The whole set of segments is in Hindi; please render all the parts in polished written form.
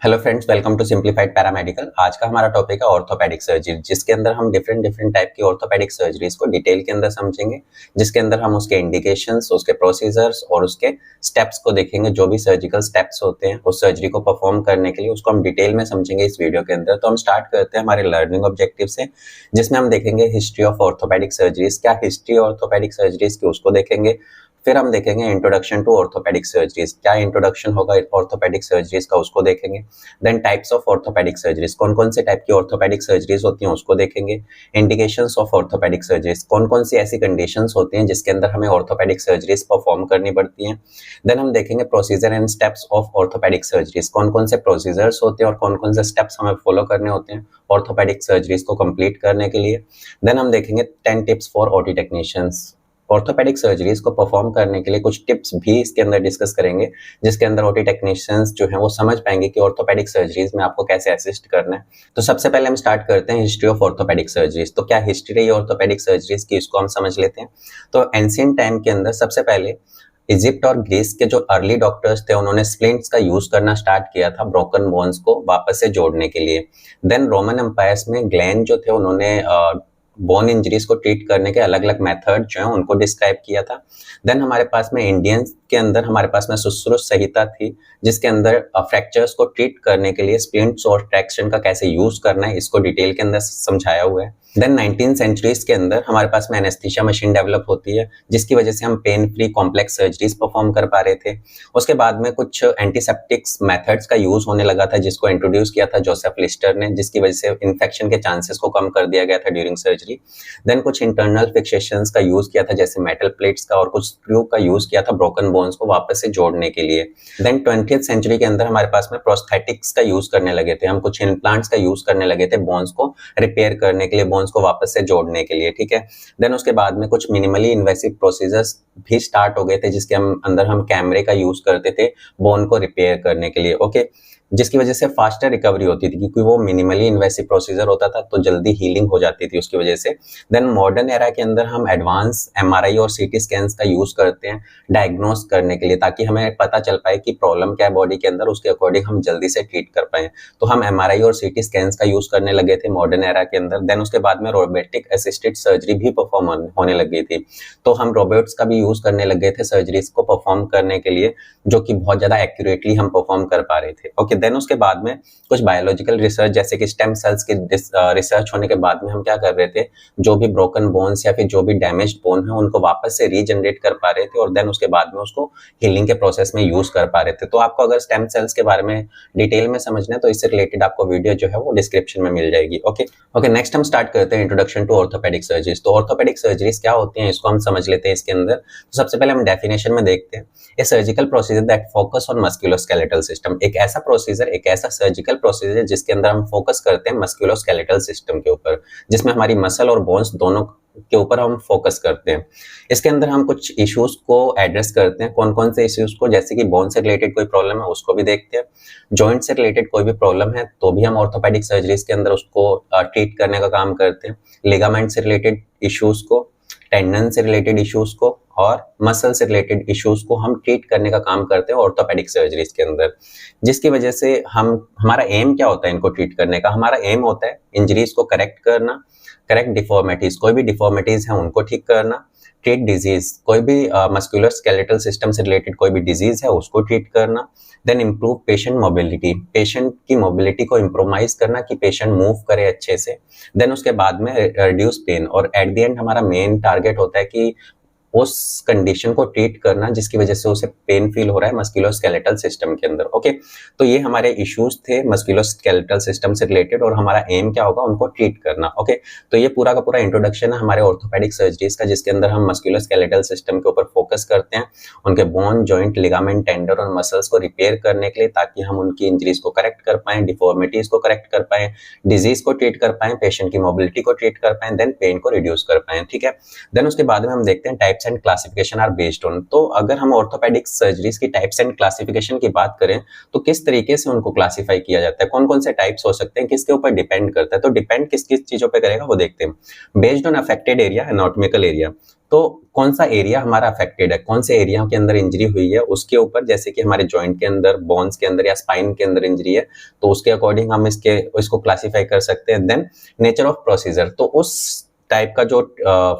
Hello friends, welcome to simplified paramedical. आज का हमारा टॉपिक है ऑर्थोपेडिक सर्जरी, जिसके अंदर हम डिफरेंट टाइप की ऑर्थोपेडिक सर्जरीज को डिटेल के अंदर समझेंगे, जिसके अंदर हम उसके इंडिकेशंस, उसके प्रोसीजर्स और उसके स्टेप्स को देखेंगे। जो भी सर्जिकल स्टेप्स होते हैं उस सर्जरी को परफॉर्म करने के लिए, उसको हम डिटेल में समझेंगे इस वीडियो के अंदर। तो हम स्टार्ट करते हैं हमारे लर्निंग ऑब्जेक्टिव से, जिसमें हम देखेंगे हिस्ट्री ऑफ ऑर्थोपेडिक सर्जरीज। क्या हिस्ट्री ऑर्थोपेडिक सर्जरीज की उसको देखेंगे। फिर हम देखेंगे इंट्रोडक्शन टू ऑर्थोपेडिक सर्जरीज, क्या इंट्रोडक्शन होगा ऑर्थोपेडिक सर्जरीज का उसको देखेंगे। Then types of orthopaedic surgeries, कौन कौन से टाइप की ऑर्थोपेडिक सर्जरीज होती हैं उसको देखेंगे। इंडिकेशंस ऑफ ऑर्थोपेडिक सर्जरीज, कौन कौन सी ऐसी कंडीशंस होती हैं जिसके अंदर हमें ऑर्थोपेडिक सर्जरीज परफॉर्म करनी पड़ती हैं। देन हम देखेंगे procedure and steps of orthopaedic surgeries, कौन कौन से प्रोसीजर्स होते हैं और कौन कौन से स्टेप्स हमें फॉलो करने होते हैं ऑर्थोपेडिक सर्जरीज को कंप्लीट करने के लिए। देन हम देखेंगे 10 tips for OT technicians, orthopaedic surgeries को परफॉर्म करने के लिए कुछ टिप्स भी इसके अंदर डिस्कस करेंगे, जिसके अंदर ओटी टेक्नीशियंस जो हैं वो समझ पाएंगे कि ऑर्थोपेडिक सर्जरीज में आपको कैसे असिस्ट करना है। तो सबसे पहले हम स्टार्ट करते हैं हिस्ट्री ऑफ ऑर्थोपेडिक सर्जरीज। तो क्या हिस्ट्री रही है ऑर्थोपेडिक सर्जरीज की, इसको हम समझ लेते हैं। तो एंशिएंट टाइम के अंदर सबसे पहले इजिप्ट और ग्रीस के जो अर्ली डॉक्टर्स थे उन्होंने स्प्लिंट्स का यूज करना स्टार्ट किया था ब्रोकन बोन्स को वापस से जोड़ने के लिए। देन रोमन एम्पायर्स में ग्लैन जो थे उन्होंने बोन इंजरीज को ट्रीट करने के अलग अलग मेथड जो है उनको डिस्क्राइब किया था। देन हमारे पास में इंडियंस के अंदर हमारे पास में सुश्रुत संहिता थी, जिसके अंदर फ्रैक्चर्स को ट्रीट करने के लिए स्प्लिंट्स और ट्रैक्शन का कैसे यूज करना है इसको डिटेल के अंदर समझाया हुआ है। देन 19 सेंचुरीज के अंदर हमारे पास में एनेस्थीसिया मशीन डेवलप होती है, जिसकी वजह से हम pain free complex surgeries perform कर पा रहे थे। उसके बाद में कुछ एंटीसेप्टिक्स मेथड्स का यूज होने लगा था, जिसको इंट्रोड्यूस किया था जोसेफ लिस्टर ने, जिसकी वजह से इन्फेक्शन के चांसेस को कम कर दिया गया था ड्यूरिंग सर्जरी। देन कुछ इंटरनल फिक्सेशंस का यूज किया था, जैसे मेटल प्लेट्स का, और कुछ स्क्रू का यूज किया था ब्रोकन बोन्स को वापस से जोड़ने के लिए। देन 20th सेंचुरी के अंदर हमारे पास में प्रोस्थेटिक्स का यूज करने लगे थे, हम कुछ इम्प्लांट्स का यूज करने लगे थे बोन्स को रिपेयर करने के लिए, बोन्स को वापस से जोड़ने के लिए, ठीक है। देन उसके बाद में कुछ मिनिमली इन्वेसिव प्रोसीजर्स भी स्टार्ट हो गए थे, जिसके अंदर हम कैमरे का यूज करते थे बोन को रिपेयर करने के लिए, ओके, जिसकी वजह से फास्टर रिकवरी होती थी, क्योंकि वो मिनिमली इन्वेसिव प्रोसीजर होता था तो जल्दी हीलिंग हो जाती थी उसकी वजह से। देन मॉडर्न एरा के अंदर हम एडवांस एमआरआई और सीटी स्कैन्स का यूज करते हैं डायग्नोस करने के लिए, ताकि हमें पता चल पाए कि प्रॉब्लम क्या है बॉडी के अंदर, उसके अकॉर्डिंग हम जल्दी से ट्रीट कर पाए। तो हम एमआरआई और सीटी स्कैन्स का यूज करने लगे थे मॉडर्न एरा के अंदर। देन उसके बाद में रोबोटिक असिस्टेड सर्जरी भी परफॉर्म होने लग गई थी, तो हम रोबोट्स का भी यूज करने लग गए थे सर्जरीज को परफॉर्म करने के लिए, जो कि बहुत ज्यादा एक्यूरेटली हम परफॉर्म कर पा रहे थे, ओके। देन उसके बाद में कुछ बायोलॉजिकल रिसर्च, जैसे कि स्टेम सेल्स की रिसर्च होने के बाद में हम क्या कर रहे थे, जो भी ब्रोकन बोन्स या फिर जो भी डैमेज्ड बोन है उनको वापस से रीजनरेट कर पा रहे थे, और देन उसके बाद में उसको हीलिंग के प्रोसेस में यूज कर पा रहे थे। तो आपको अगर स्टेम सेल्स के बारे में डिटेल में समझना है तो इससे रिलेटेड आपको वीडियो जो है वो डिस्क्रिप्शन में मिल जाएगी, ओके। नेक्स्ट हम स्टार्ट करते हैं इंट्रोडक्शन टू ऑर्थोपेडिक सर्जरीज। तो ऑर्थोपेडिक सर्जरीज क्या होती हैं इसको हम समझ लेते हैं इसके अंदर। तो सबसे पहले हम डेफिनेशन में देखते हैं, ए surgical procedure that focus on musculoskeletal system. एक ऐसा प्रोसीजर, एक ऐसा सर्जिकल प्रोसीजर जिसके अंदर हम फोकस करते हैं मस्कुलोस्केलेटल सिस्टम के ऊपर, जिसमें हमारी मसल और बोन्स दोनों के ऊपर हम फोकस करते हैं। इसके अंदर हम कुछ इश्यूज को एड्रेस करते हैं। कौन कौन से इश्यूज को, जैसे कि बोन से रिलेटेड कोई प्रॉब्लम है उसको भी देखते हैं, जॉइंट से रिलेटेड कोई भी प्रॉब्लम है तो भी हम ऑर्थोपेडिक सर्जरीज के अंदर उसको ट्रीट करने का काम करते हैं, लिगामेंट से रिलेटेड इश्यूज को, टेंडन से रिलेटेड इश्यूज को और मसल से रिलेटेड इश्यूज को हम ट्रीट करने का काम करते हैं ऑर्थोपेडिक सर्जरीज के अंदर। जिसकी वजह से हमारा एम क्या होता है इनको ट्रीट करने का, हमारा एम होता है इंजरीज को करेक्ट करना, करेक्ट डिफॉर्मिटीज, कोई भी डिफॉर्मिटीज है उनको ठीक करना, ट्रीट डिजीज, कोई भी मस्कुलर स्केलेटल सिस्टम से रिलेटेड कोई भी डिजीज है उसको ट्रीट करना। Then improve patient mobility, patient की मोबिलिटी को इम्प्रोवाइज करना कि पेशेंट मूव करे अच्छे से। देन उसके बाद में रिड्यूस पेन, और एट द एंड हमारा मेन टारगेट होता है कि उस कंडीशन को ट्रीट करना जिसकी वजह से उसे पेन फील हो रहा है मस्कुलोस्केलेटल सिस्टम के अंदर, ओके। तो ये हमारे इश्यूज थे मस्कुलोस्केलेटल सिस्टम से रिलेटेड, और हमारा एम क्या होगा उनको ट्रीट करना, ओके। तो ये पूरा का पूरा इंट्रोडक्शन है हमारे ऑर्थोपेडिक सर्जरीज का, जिसके अंदर हम मस्कुलोस्केलेटल सिस्टम के ऊपर फोकस करते हैं, उनके बोन, जॉइंट, लिगामेंट, टेंडन और मसल्स को रिपेयर करने के लिए, ताकि हम उनकी इंजरीज को करेक्ट कर पाएं, डिफॉर्मिटीज को करेक्ट कर पाएं, डिजीज को ट्रीट कर पाएं, पेशेंट की मोबिलिटी को ट्रीट कर पाएं, देन पेन को रिड्यूस कर पाएं, ठीक है। देन उसके बाद में हम देखते हैं types and classification are based on. तो अगर हम ऑर्थोपेडिक सर्जरीज की टाइप्स एंड क्लासिफिकेशन की बात करें तो किस तरीके से उनको क्लासिफाई किया जाता है, कौन कौन से टाइप्स हो सकते हैं, किसके ऊपर डिपेंड करता है। तो डिपेंड किस किस चीजों पे करेगा वो देखते हैं। Based on affected area, anatomical area, तो कौन सा एरिया हमारा अफेक्टेड है, कौन से एरिया के अंदर इंजरी हुई है उसके ऊपर, जैसे कि हमारे जॉइंट के अंदर, बोन्स के अंदर या स्पाइन के अंदर इंजरी है, तो उसके अकॉर्डिंग हम इसको क्लासीफाई कर सकते हैं। देन नेचर ऑफ प्रोसीजर, तो उस टाइप का जो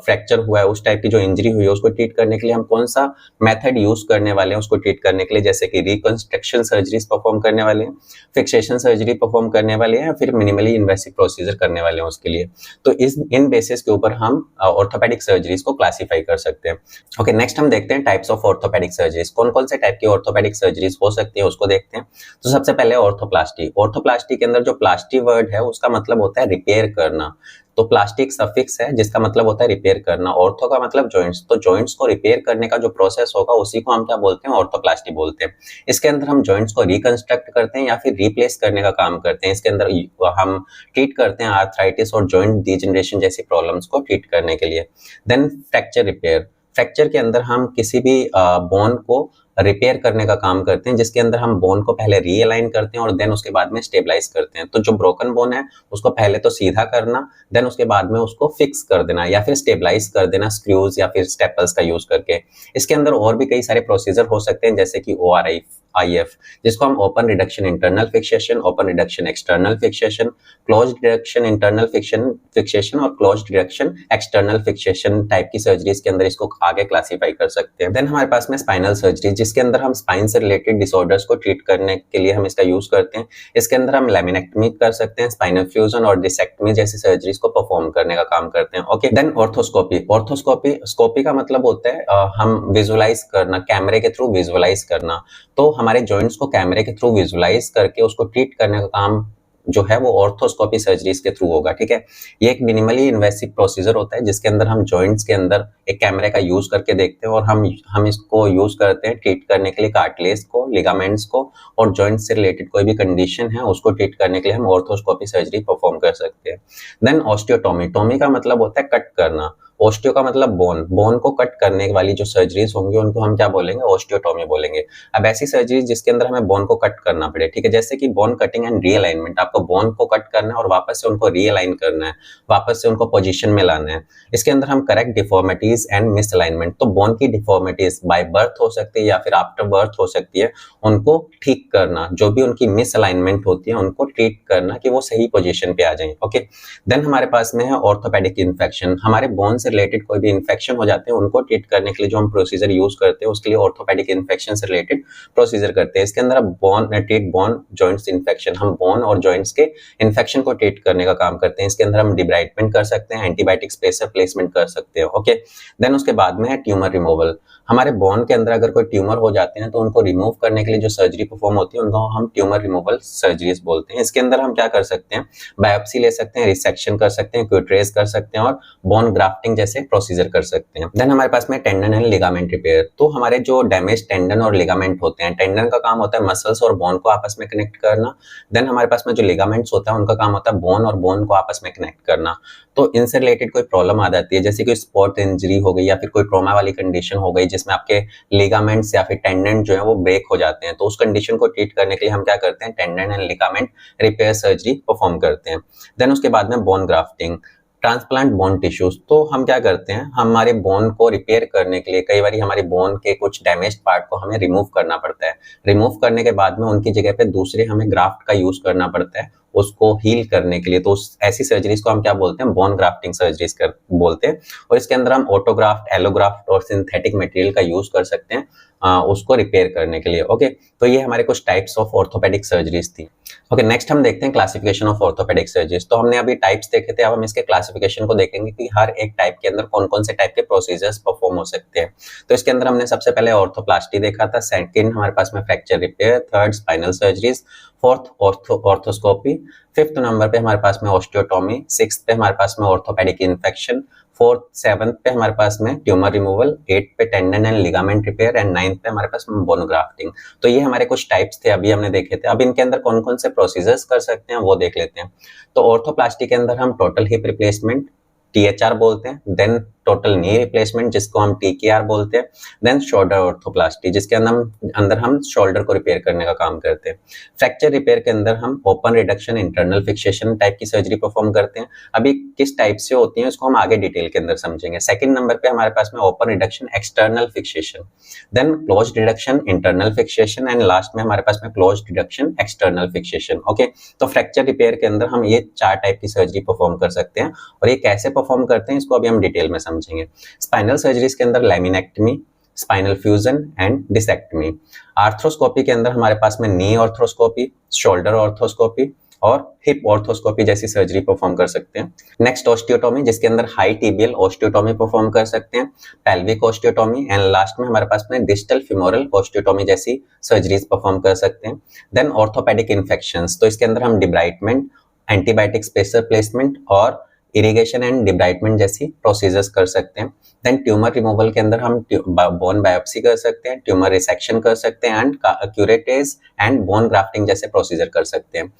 फ्रैक्चर हुआ है, उस टाइप की जो इंजरी हुई है, उसको ट्रीट करने के लिए हम कौन सा मेथड यूज करने वाले हैं उसको ट्रीट करने के लिए, जैसे कि रिकंस्ट्रक्शन सर्जरीज परफॉर्म करने वाले हैं, फिक्सेशन सर्जरी परफॉर्म करने वाले हैं, या फिर मिनिमली इन्वेसिव प्रोसीजर करने वाले हैं उसके लिए। तो इन बेसिस के ऊपर हम ऑर्थोपेडिक सर्जरीज को क्लासीफाई कर सकते हैं। ओके, नेक्स्ट हम देखते हैं टाइप्स ऑफ ऑर्थोपेडिक सर्जरीज। कौन कौन से टाइप की ऑर्थोपेडिक सर्जरीज हो सकती है उसको देखते हैं। तो सबसे पहले ऑर्थोप्लास्टी। ऑर्थोप्लास्टी के अंदर जो प्लास्टी वर्ड है उसका मतलब होता है रिपेयर करना, तो प्लास्टिक सफिक्स है जिसका मतलब होता है रिपेयर करना। ऑर्थो का मतलब जॉइंट्स, तो जॉइंट्स को रिपेयर करने का जो प्रोसेस होगा उसी को हम क्या बोलते हैं, ऑर्थोप्लास्टी बोलते हैं। इसके अंदर हम जॉइंट्स को रिकंस्ट्रक्ट करते हैं या फिर रिप्लेस करने का काम करते हैं। इसके अंदर हम ट्रीट करते हैं आर्थराइटिस और जॉइंट डिजेनरेशन जैसी प्रॉब्लम्स को ट्रीट करने के लिए। Then fracture repair. फ्रैक्चर के अंदर हम किसी भी बोन को रिपेयर करने का काम करते हैं, जिसके अंदर हम बोन को पहले रीअलाइन करते हैं और देन उसके बाद में स्टेबलाइज करते हैं। तो जो ब्रोकन बोन है उसको पहले तो सीधा करना, देन उसके बाद में उसको फिक्स कर देना या फिर स्टेबलाइज कर देना स्क्रूज या फिर स्टेपल्स का यूज करके। इसके अंदर और भी कई सारे प्रोसीजर हो सकते हैं, जैसे कि ORI, IF, जिसको हम open reduction internal fixation, open reduction external fixation, close reduction internal fixation और close reduction external fixation type की सर्जरीज के अंदर इसको आगे क्लासीफाई कर सकते हैं। देन हमारे पास में स्पाइनल सर्जरी, जिसके अंदर हम स्पाइन से रिलेटेड डिसऑर्डर्स को ट्रीट करने के लिए हम इसका यूज करते हैं। इसके अंदर हम लैमिनेक्टमी कर सकते हैं, स्पाइनल फ्यूजन और डिसेक्टमी जैसी सर्जरीज को परफॉर्म करने का काम करते हैं। Okay, then arthroscopy. ऑर्थोस्कोपी का मतलब होता है हम विजुअलाइज करना, कैमरे के थ्रू विजुअलाइज करना। तो हमारे जॉइंट्स को कैमरे के थ्रू विजुअलाइज करके उसको ट्रीट करने का काम जो है वो ऑर्थोस्कोपी सर्जरीज के थ्रू होगा। ठीक है, ये एक मिनिमली इन्वेसिव प्रोसीजर होता है जिसके अंदर हम जॉइंट्स के अंदर एक कैमरे का यूज करके देखते हैं और हम इसको यूज करते हैं ट्रीट करने के लिए कार्टिलेज को, लिगामेंट्स को और जॉइंट से रिलेटेड कोई भी कंडीशन है उसको ट्रीट करने के लिए हम ऑर्थोस्कोपी सर्जरी परफॉर्म कर सकते हैं। Then osteotomy. टॉमी का मतलब होता है कट करना, ऑस्टियो का मतलब बोन को कट करने वाली जो सर्जरीज होंगी उनको हम क्या बोलेंगे, ऑस्टियोटॉमी बोलेंगे। अब ऐसी सर्जरी जिसके अंदर हमें बोन को कट करना पड़े, ठीक है, जैसे कि बोन कटिंग एंड रीअलाइनमेंट, आपको बोन को कट करना है और वापस से उनको रीअलाइन करना है, वापस से उनको पोजीशन में लाना है। इसके अंदर हम करेक्ट डिफॉर्मिटीज एंड मिसअलाइनमेंट, तो बोन की डिफॉर्मिटीज बाय बर्थ हो सकती है या फिर आफ्टर बर्थ हो सकती है, उनको ठीक करना, जो भी उनकी मिसअलाइनमेंट होती है उनको ट्रीट करना कि वो सही पोजीशन पे आ जाएं। ओके, देन हमारे पास में है ऑर्थोपेडिक इन्फेक्शन। हमारे बोन से रिलेटेड कोई भी इन्फेक्शन हो जाते हैं उनको ट्रीट करने के लिए जो हम प्रोसीजर यूज करते हैं उसके लिए ऑर्थोपेडिक इन्फेक्शन से रिलेटेड प्रोसीजर करते हैं। इसके अंदर बोन जॉइंट्स इन्फेक्शन, हम बोन और जॉइंट्स के इन्फेक्शन को ट्रीट करने का काम करते हैं। इसके अंदर हम डिब्राइटमेंट कर सकते हैं, एंटीबायोटिक स्पेसर प्लेसमेंट कर सकते हैं। ओके, देन उसके बाद में है ट्यूमर रिमूवल। हमारे बोन के अंदर अगर कोई ट्यूमर हो जाते हैं तो उनको रिमूव करने के लिए जो सर्जरी परफॉर्म होती है उनको हम ट्यूमर रिमूवल सर्जरीज बोलते हैं। इसके अंदर हम क्या कर सकते हैं, बायोप्सी ले सकते हैं, रिसेक्शन कर सकते हैं, क्यूट्रेस कर सकते हैं और बोन ग्राफ्टिंग जैसे प्रोसीजर कर सकते हैं। देन हमारे पास में टेंडन एंड लिगामेंट रिपेयर। तो हमारे जो डैमेज टेंडन और लिगामेंट होते हैं, टेंडन का काम होता है मसल्स और बोन को आपस में कनेक्ट करना। देन हमारे पास में जो लिगामेंट्स होता है उनका काम होता है बोन और बोन को आपस में कनेक्ट करना। तो इनसे रिलेटेड कोई प्रॉब्लम आ जाती है, जैसे कोई स्पोर्ट इंजरी हो गई या फिर कोई ट्रॉमा वाली कंडीशन हो गई जिसमें आपके लिगामेंट्स या फिर टेंडन जो है वो ब्रेक हो जाते हैं, तो उस कंडीशन को ट्रीट करने के लिए हम क्या करते हैं, tendon and ligament repair surgery perform करते हैं। देन उसके बाद में bone grafting, transplant bone tissues. तो हम क्या करते हैं, हमारे बोन को रिपेयर करने के लिए कई बार हमारे बोन के कुछ डैमेज्ड पार्ट को हमें रिमूव करना पड़ता है। रिमूव करने के बाद में उनकी जगह पे दूसरे हमें ग्राफ्ट का यूज करना पड़ता है उसको हील करने के लिए। तो ऐसी सर्जरीज को हम क्या बोलते हैं, बोन ग्राफ्टिंग सर्जरीज बोलते हैं। और इसके अंदर हम ऑटोग्राफ्ट, एलोग्राफ्ट और सिंथेटिक मटेरियल का यूज कर सकते हैं उसको रिपेयर करने के लिए। ओके, तो ये हमारे कुछ टाइप्स ऑफ ऑर्थोपेडिक सर्जरीज थी। ओके, नेक्स्ट हम देखते हैं क्लासिफिकेशन ऑफ ऑर्थोपेडिक सर्जरीज। तो हमने अभी टाइप्स देखे थे, अब हम इसके क्लासिफिकेशन को देखेंगे कि हर एक टाइप के अंदर कौन कौन से टाइप के प्रोसीजर्स परफॉर्म हो सकते हैं। तो इसके अंदर हमने सबसे पहले ऑर्थोप्लास्टी देखा था, सेकंड हमारे पास में fracture repair, third spinal surgeries, fourth arthroscopy, fifth number पे हमारे पास में ऑस्टियोटॉमी, सिक्स्थ पे हमारे पास में ऑर्थोपेडिक इन्फेक्शन, फोर्थ सेवंथ पे हमारे पास में ट्यूमर रिमूवल, एट पे tendon and ligament repair and ninth पे हमारे पास में बोन ग्राफ्टिंग। तो ये हमारे कुछ टाइप्स थे, अभी हमने देखे थे। अब इनके अंदर कौन कौन से प्रोसीजर्स कर सकते हैं वो देख लेते हैं। तो ऑर्थोप्लास्टी के अंदर हम टोटल हिप रिप्लेसमेंट THR बोलते हैं, देन टोटल नी रिप्लेसमेंट जिसको हम TKR बोलते हैं। देन शोल्डर ऑर्थोप्लास्टी जिसके अंदर हम शोल्डर को रिपेयर करने का काम करते हैं। फ्रैक्चर रिपेयर के अंदर हम open reduction, internal fixation type की सर्जरी परफॉर्म करते हैं। अभी किस टाइप से होती है उसको हम आगे डिटेल के अंदर समझेंगे। सेकंड नंबर पे हमारे पास में open reduction, external fixation, then closed reduction, internal fixation and last में हमारे पास में closed reduction, external fixation. Okay, तो फ्रैक्चर रिपेयर के अंदर हम ये 4 टाइप की सर्जरी परफॉर्म कर सकते हैं और ये कैसे परफॉर्म करते हैं इसको अभी हम डिटेल में समझेंगे। स्पाइनल सर्जरीज के अंदर लैमिनेक्टमी, स्पाइनल फ्यूजन एंड डिसेक्टमी। आर्थ्रोस्कोपी के अंदर हमारे पास में नी ऑर्थ्रोस्कोपी, शोल्डर ऑर्थोस्कोपी और हिप ऑर्थोस्कोपी जैसी सर्जरी परफॉर्म कर सकते हैं। नेक्स्ट ऑस्टियोटोमी जिसके अंदर हाई टिबियल ऑस्टियोटोमी परफॉर्म कर सकते हैं, पेल्विक ऑस्टियोटोमी एंड लास्ट में हमारे पास में डिस्टल फिमोरल ऑस्टियोटोमी जैसी सर्जरीज परफॉर्म कर सकते हैं। देन ऑर्थोपेडिक इन्फेक्शंस, तो इसके अंदर हम डिब्राइटमेंट, एंटीबायोटिक स्पेसर प्लेसमेंट और इरिगेशन एंड डिब्राइटमेंट जैसी प्रोसीजर्स कर सकते हैं। देन ट्यूमर रिमूवल के अंदर हम बोन बायोप्सी कर सकते हैं, ट्यूमर रिसेक्शन कर सकते हैं and curettage and bone grafting जैसे प्रोसीजर कर सकते हैं।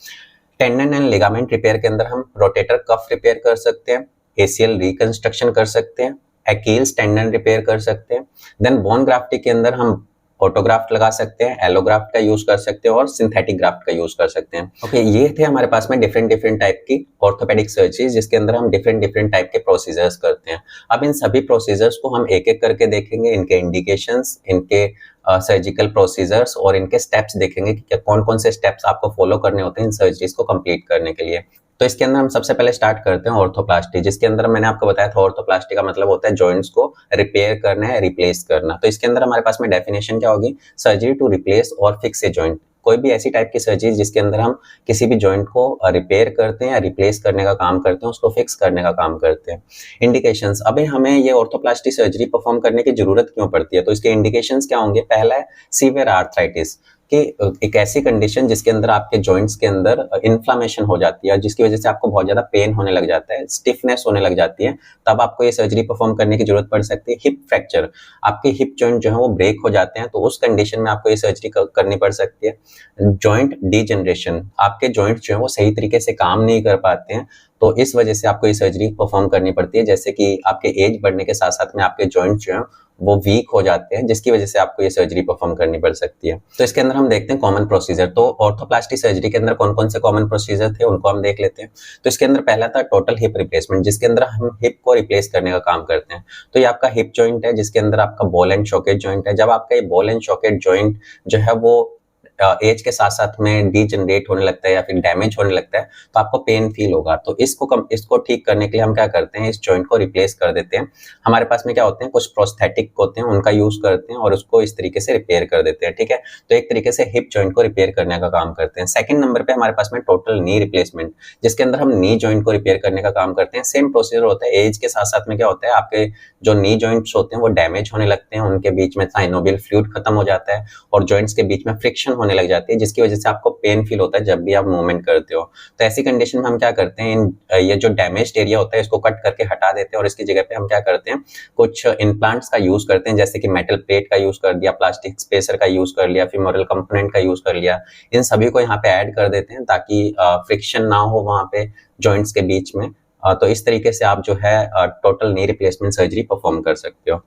टेंडन एंड लिगामेंट रिपेयर के अंदर हम रोटेटर कफ रिपेयर कर सकते हैं, एसीएल रिकंस्ट्रक्शन कर सकते हैं, अकील्स टेंडन रिपेयर कर सकते हैं। देन बोन ग्राफ्टिंग के अंदर हम ऑटोग्राफ्ट लगा सकते हैं, एलोग्राफ्ट का यूज कर सकते हैं और सिंथेटिक ग्राफ्ट का यूज कर सकते हैं। ओके, ये थे हमारे पास में डिफरेंट टाइप की ऑर्थोपेडिक सर्जरीज जिसके अंदर हम डिफरेंट टाइप के प्रोसीजर्स करते हैं। अब इन सभी प्रोसीजर्स को हम एक एक करके देखेंगे, इनके इंडिकेशंस, इनके सर्जिकल प्रोसीजर्स और इनके स्टेप्स देखेंगे कि कौन कौन से स्टेप्स आपको फॉलो करने होते हैं इन सर्जरीज को कंप्लीट करने के लिए। तो इसके अंदर हम सबसे पहले स्टार्ट करते हैं ऑर्थोप्लास्टी, जिसके अंदर मैंने आपको बताया था ऑर्थोप्लास्टी का मतलब होता है जॉइंट्स को रिपेयर करना है, रिप्लेस करना। तो इसके अंदर हमारे पास में डेफिनेशन क्या होगी, सर्जरी टू रिप्लेस और फिक्स ए जॉइंट। कोई भी ऐसी टाइप की सर्जरी जिसके अंदर हम किसी भी जॉइंट को रिपेयर करते हैं या रिप्लेस करने का काम करते हैं, उसको फिक्स करने का काम करते हैं। इंडिकेशंस, अबे हमें ये ऑर्थोप्लास्टी सर्जरी परफॉर्म करने की जरूरत क्यों पड़ती है, तो इसके इंडिकेशंस क्या होंगे। पहला है सीवियर आर्थराइटिस, कि एक ऐसी कंडीशन जिसके अंदर आपके जॉइंट्स के अंदर इन्फ्लामेशन हो जाती है जिसकी वजह से आपको बहुत ज्यादा पेन होने लग जाता है, स्टिफनेस होने लग जाती है, तब आपको ये सर्जरी परफॉर्म करने की जरूरत पड़ सकती है। हिप फ्रैक्चर, आपके हिप जॉइंट जो है वो ब्रेक हो जाते हैं, तो उस कंडीशन में आपको ये सर्जरी करनी पड़ सकती है। जॉइंट डीजनरेशन, आपके जॉइंट जो है वो सही तरीके से काम नहीं कर पाते हैं, तो इस वजह से आपको ये सर्जरी परफॉर्म करनी पड़ती है। जैसे कि आपके एज बढ़ने के साथ साथ में आपके जॉइंट जो है वो वीक हो जाते हैं, जिसकी वजह से आपको ये सर्जरी परफॉर्म करनी पड़ सकती है। तो इसके अंदर हम देखते हैं कॉमन प्रोसीजर। तो ऑर्थोप्लास्टी सर्जरी के अंदर कौन कौन से कॉमन प्रोसीजर थे उनको हम देख लेते हैं। तो इसके अंदर पहला था टोटल हिप रिप्लेसमेंट, जिसके अंदर हम हिप को रिप्लेस करने का काम करते हैं। तो ये आपका हिप जॉइंट है जिसके अंदर आपका बॉल एंड शॉकेट जॉइंट है। जब आपका ये बॉल एंड शॉकेट जॉइंट जो है वो एज के साथ साथ में डीजनरेट होने लगता है या फिर डैमेज होने लगता है, तो आपको पेन फील होगा। तो इसको ठीक करने के लिए हम क्या करते हैं, इस जॉइंट को रिप्लेस कर देते हैं। हमारे पास में क्या होते हैं, कुछ प्रोस्थेटिक होते हैं, उनका यूज करते हैं और उसको इस तरीके से रिपेयर कर देते हैं। ठीक है, तो एक तरीके से हिप जॉइंट को रिपेयर करने का काम करते हैं। सेकंड नंबर पे हमारे पास में टोटल नी रिप्लेसमेंट, जिसके अंदर हम नी जॉइंट को रिपेयर करने का काम करते हैं। सेम प्रोसीजर होता है, एज के साथ साथ में क्या होता है, आपके जो नी जॉइंट्स होते हैं वो डैमेज होने लगते हैं, उनके बीच में साइनोवियल फ्लूइड खत्म हो जाता है और जॉइंट्स के बीच में फ्रिक्शन होने लग जाती है, जिसकी वजह से आपको पेन फील होता है जब भी आप मूवमेंट करते हो। तो ऐसी कंडीशन में हम क्या करते हैं, ये जो डैमेज्ड एरिया होता है इसको कट करके हटा देते हैं और इसकी जगह पे हम क्या करते हैं, कुछ इम्प्लांट्स का यूज करते हैं, जैसे कि मेटल प्लेट का यूज कर दिया, प्लास्टिक स्पेसर का यूज कर लिया, फिमोरल कंपोनेंट का यूज कर लिया। इन सभी को यहाँ पे ऐड कर देते हैं ताकि फ्रिक्शन ना हो वहां पे जॉइंट्स के बीच में। तो इस तरीके से आप जो है total knee replacement surgery perform कर सकते हो।